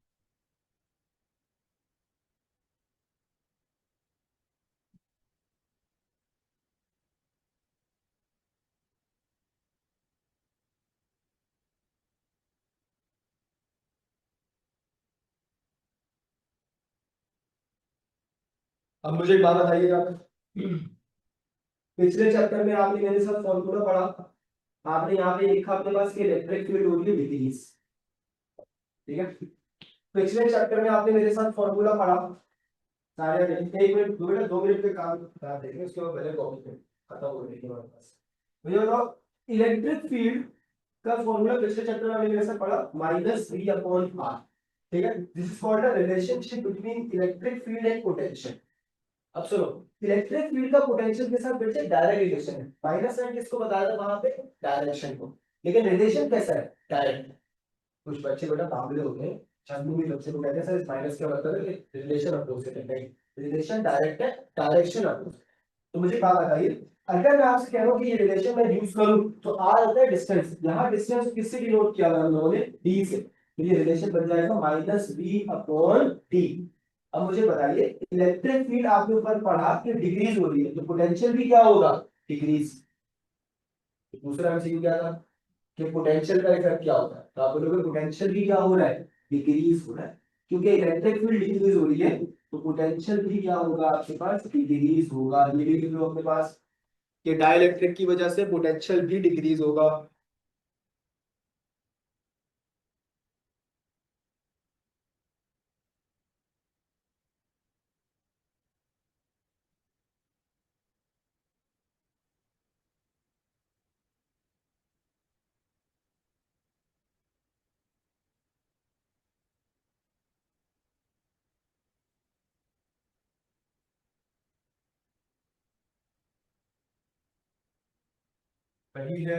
अब मुझे एक बात बताइएगा, पिछले चैप्टर में आपने मेरे साथ फॉर्मूला पढ़ा, आपने यहाँ पे लिखा अपने पास कि इलेक्ट्रिक फील्ड होगी डिग्रीज, ठीक है? पिछले चैप्टर में आपने मेरे साथ फॉर्मूला पढ़ा सारे, एक मिनट 2 मिनट 2 मिनट पे काम बता देंगे, उसके बाद पहले कॉपी पे खत्म हो गई हमारे पास। मुझे बताओ, इलेक्ट्रिक फील्ड का फॉर्मूला पिछले चैप्टर में आपने मेरे साथ पढ़ा, माइनस वी अपॉन आर, ठीक है? This is called a relationship between electric field and potential. अब सुनो, इलेक्ट्रिक फील्ड का पोटेंशियल के साथ बेटे डायरेक्ट रिलेशन है, माइनस साइन किसको बताया था वहां पे? डायरेक्शन को। लेकिन रिलेशन कैसा है? डायरेक्ट। कुछ बच्चे बेटा बावले होते हैं, छंदू भी बच्चे को कहते हैं सर इस माइनस का मतलब है कि रिलेशन अपोजिट है, नहीं, रिलेशन डायरेक्ट है, डायरेक्शन अपोजिट। तो मुझे बात बताइए, अगर मैं आपसे कह रहा हूँ कि ये रिलेशन मैं यूज करूँ तो आर होता है डिस्टेंस, यहाँ डिस्टेंस किससे डिनोट किया हम लोगों ने? डी से, तो ये रिलेशन बन जाएगा माइनस वी अपॉन डी। अब मुझे बताइए, इलेक्ट्रिक फील्ड आपके ऊपर पढ़ा कि डिक्रीज हो रही है, तो पोटेंशियल भी क्या होगा? डिक्रीज। दूसरा एमसीक्यू क्या था कि पोटेंशियल का इफेक्ट क्या होता है, तो आप बोलोगे पोटेंशियल भी क्या हो रहा है? डिक्रीज हो रहा है, क्योंकि इलेक्ट्रिक फील्ड डिक्रीज हो रही है, तो पोटेंशियल भी क्या होगा आपके पास? डिक्रीज होगा। ये भी लिख लो अपने पास कि डाइलेक्ट्रिक की वजह से पोटेंशियल भी डिक्रीज होगा। वही है।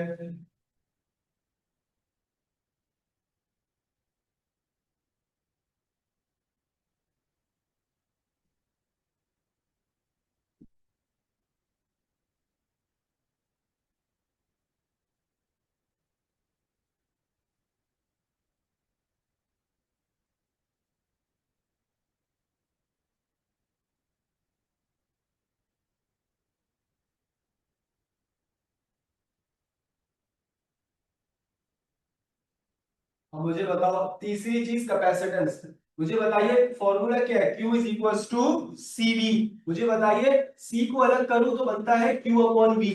अब मुझे बताओ तीसरी चीज, कैपेसिटेंस। मुझे बताइए फॉर्मूला क्या है? Q is equal to C V. मुझे बताइए C को अलग करूं तो बनता है Q अपॉन V,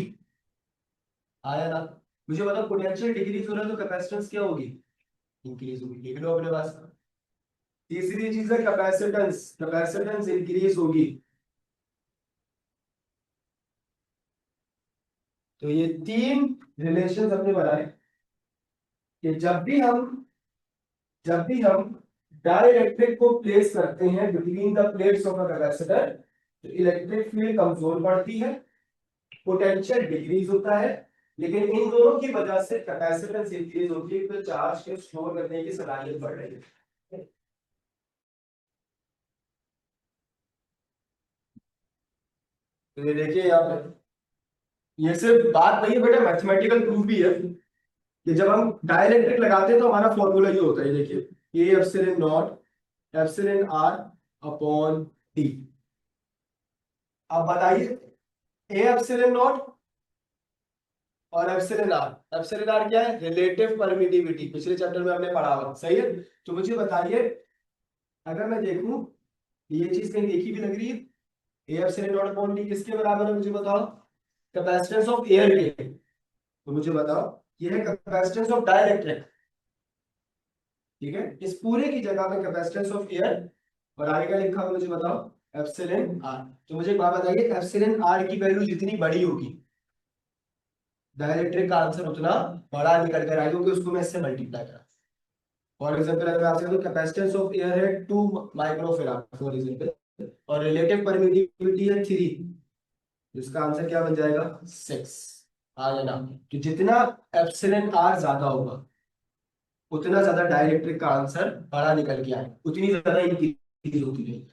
आया ना? मुझे बताओ पोटेंशियल डिक्रीज हो रहा है तो कैपेसिटेंस क्या होगी? इंक्रीज होगी। लिख लो अपने पास। तीसरी चीज है कैपेसिटेंस, कैपेसिटेंस इंक्रीज होगी। तो ये तीन रिलेशन हमने बनाए कि जब भी हम डाइलेक्ट्रिक को प्लेस करते हैं between the plates of a capacitor, तो इलेक्ट्रिक फील्ड कमजोर पड़ती है, पोटेंशियल डिक्रीज होता है, लेकिन इन दोनों की वजह से कैपेसिटेंस इंक्रीज होती है, तो चार्ज के स्टोर करने की सलाहियत बढ़ रही है। तो ये देखिए यहाँ पे, ये सिर्फ बात नहीं है बेटा, मैथमेटिकल प्रूफ भी है कि जब हम डाइलेक्ट्रिक लगाते हैं तो हमारा फॉर्मूला ये होता है, ये देखिए, ये epsilon naught epsilon r upon t. अब बताइए, ए एप्सिलॉन नॉट और एप्सिलॉन आर, एप्सिलॉन आर क्या है? रिलेटिव परमिटिविटी, पिछले चैप्टर में हमने पढ़ा हुआ, सही है? तो मुझे बताइए, अगर मैं देखूं ये चीज कहीं देखी भी लग रही है, ए एप्सिलॉन नॉट अपॉन टी किसके बराबर है मुझे बताओ? कैपेसिटेंस ऑफ एयर के। तो मुझे बताओ, ये है कैपेसिटेंस ऑफ डाइलेक्ट्रिक, ठीक है? इस पूरे की जगह में कैपेसिटेंस ऑफ एयर, और आगे क्या लिखा हुआ मुझे बताओ? Epsilon r. तो मुझे एक बात बताइए, एप्सिलॉन आर की वैल्यू जितनी बड़ी होगी, डाइलेक्ट्रिक का आंसर उतना बड़ा निकल कर आएगा, क्योंकि उसको मैं इससे मल्टीप्लाई करा। फॉर एग्जांपल अगर मैं आपसे कहूं कैपेसिटेंस ऑफ एयर है 2 माइक्रोफैराड फॉर एग्जांपल, और रिलेटिव परमिटिविटी है 3, इसका आंसर क्या बन जाएगा? 6। आ जाना। तो जितना एप्सिलॉन आर ज्यादा होगा, उतना ज्यादा डाइलेक्ट्रिक का आंसर बड़ा निकल के आएगा, उतनी ज्यादा इंक्रीज होती रहेगी।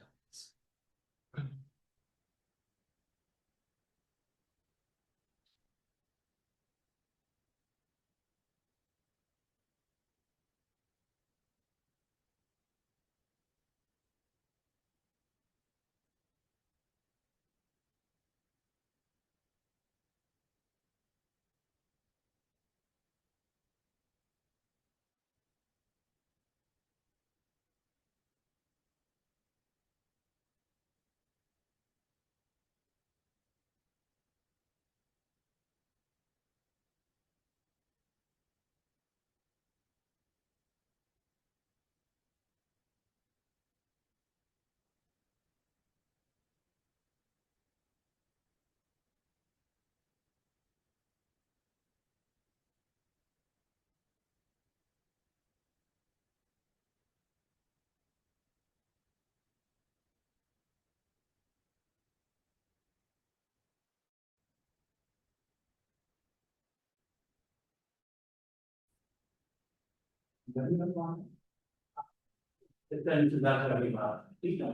इसका इंतजार करने बात ठीक है।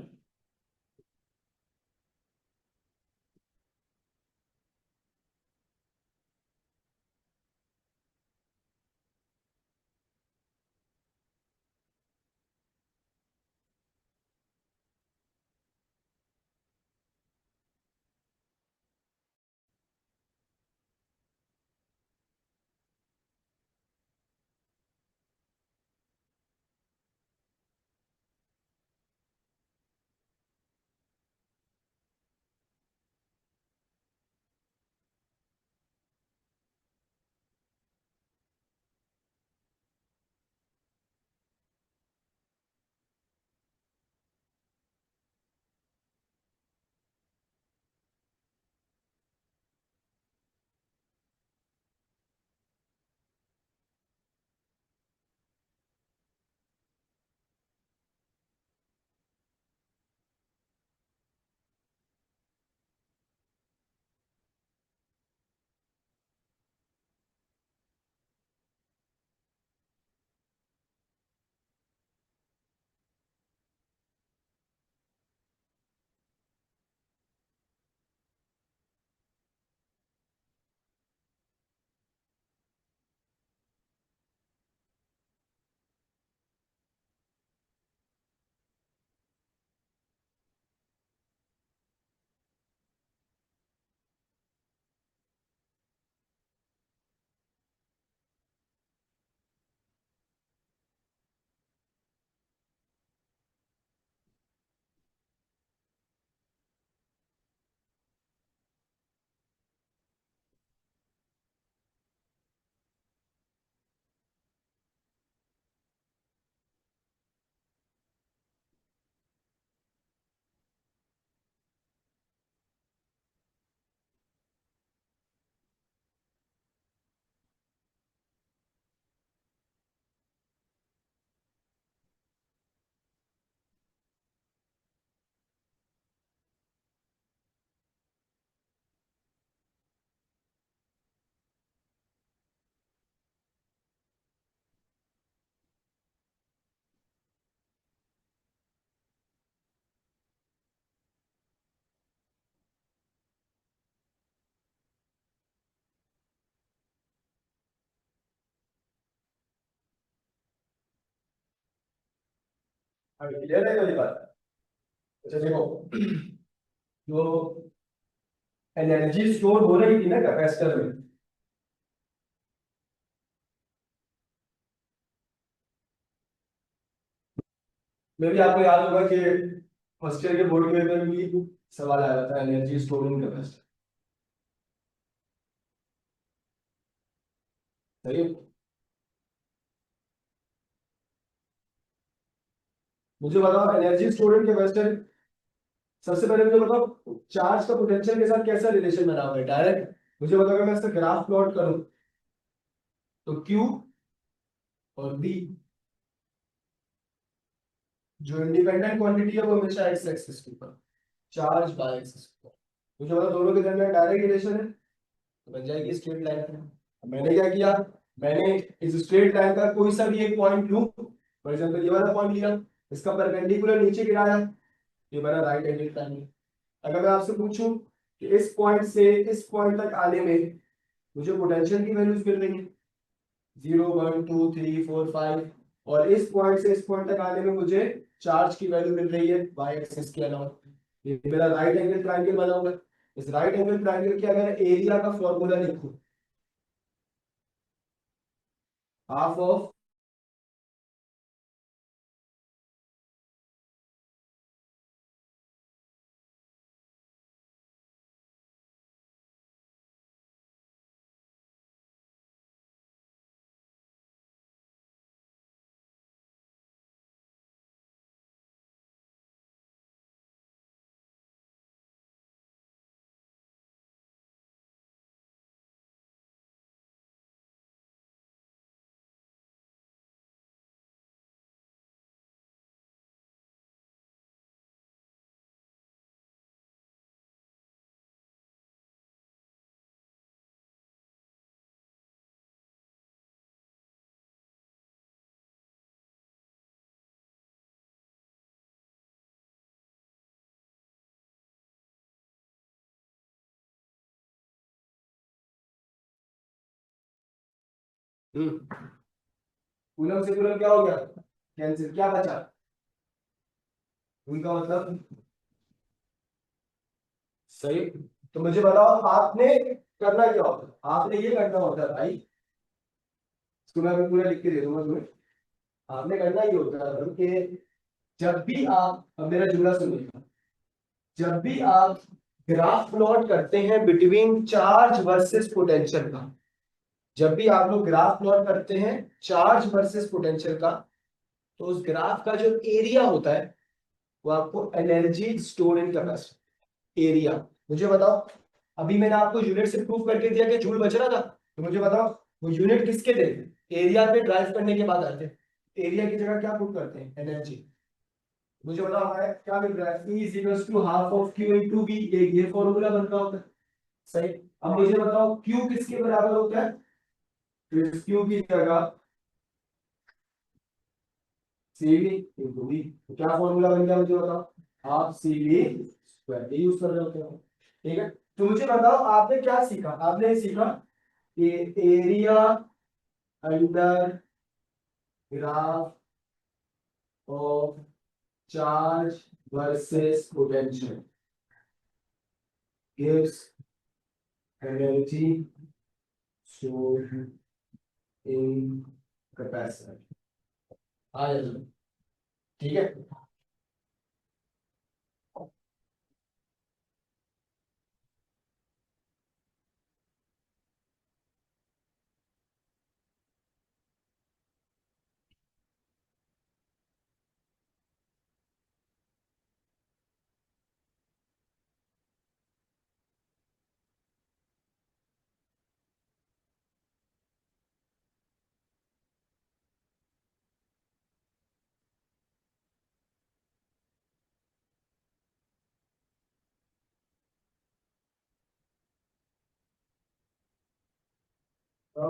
क्लियर है वाली बात। अच्छा देखो, जो एनर्जी स्टोर हो रही थी ना कैपेसिटर में, मे भी आपको याद होगा कि फर्स्ट ईयर के बोर्ड में भी सवाल आया था एनर्जी स्टोर इन कैपेसिटर। सही है? मुझे बताओ एनर्जी स्टोर इन कैपेसिटर, सबसे पहले मुझे बताओ चार्ज का पोटेंशियल के साथ कैसा रिलेशन बना हुआ है डायरेक्ट। मुझे बताओ अगर मैं इसका ग्राफ प्लॉट करूं तो क्यू और बी, जो इंडिपेंडेंट क्वांटिटी है वो हमेशा एक्स एक्सिस के ऊपर, चार्ज बाय एक्सिस के ऊपर। मुझे बताओ दोनों के दरमियान डायरेक्ट रिलेशन है तो बन जाएगी स्ट्रेट लाइन। मैंने क्या किया, मैंने इस स्ट्रेट लाइन का कोई सा भी एक पॉइंट लूं, फॉर एग्जांपल ये वाला पॉइंट लिया, इसका परपेंडिकुलर नीचे गिराया, ये बना राइट एंगल ट्रायंगल। अगर मैं आपसे पूछूं कि इस पॉइंट से इस पॉइंट तक आने में मुझे पोटेंशियल की वैल्यूज मिल रही है 0 1 2 3 4 5, और इस पॉइंट से इस पॉइंट तक आने में मुझे चार्ज की वैल्यू मिल रही है वाई एक्सिस के अलावा। ये मेरा राइट एंगल ट्रायंगल बना हुआ है। इस राइट एंगल ट्रायंगल के अगर एरिया का फॉर्मूला लिखूं, हाफ ऑफ कूलम से कूलम क्या हो गया, कैंसिल, क्या बचा, उनका मतलब सही। तो मुझे बताओ आपने करना क्या होता है, आपने ये करना होता है भाई, इसको मैं अभी पूरा लिख के दे दूंगा तुम्हें। आपने करना ये होता है कि जब भी आप, अब मेरा जुमला सुनिएगा, जब भी आप ग्राफ प्लॉट करते हैं बिटवीन चार्ज वर्सेस पोटेंशियल का, जब भी आप लोग ग्राफ प्लॉट करते हैं चार्ज वर्सेस पोटेंशियल का, तो उस ग्राफ का जो एरिया होता है वो आपको energy store in capacity area. मुझे बताओ, अभी मैंने आपको यूनिट से प्रूव करके दिया कि जूल बच रहा था, तो मुझे बताओ वो यूनिट किसके थे, एरिया पे ड्राइव करने के बाद आते हैं, एरिया की जगह क्या पुट करते हैं, एनर्जी। मुझे बताओ हमारा क्या मिल रहा है, E equals to half of Q into V, ये फॉर्मूला बन रहा होता है, सही। अब मुझे बताओ Q किसके बराबर होता है, तो इस Q की जगह CV इनटू V, तो क्या फॉर्मूला बन गया मुझे बताओ, हाफ CV स्क्वायर, ये यूज कर रहे होते हो, ठीक है। तो मुझे बताओ आपने क्या सीखा, आपने सीखा कि area under graph of charge versus potential gives energy stored in capacitor, आ जाओ, ठीक है। तो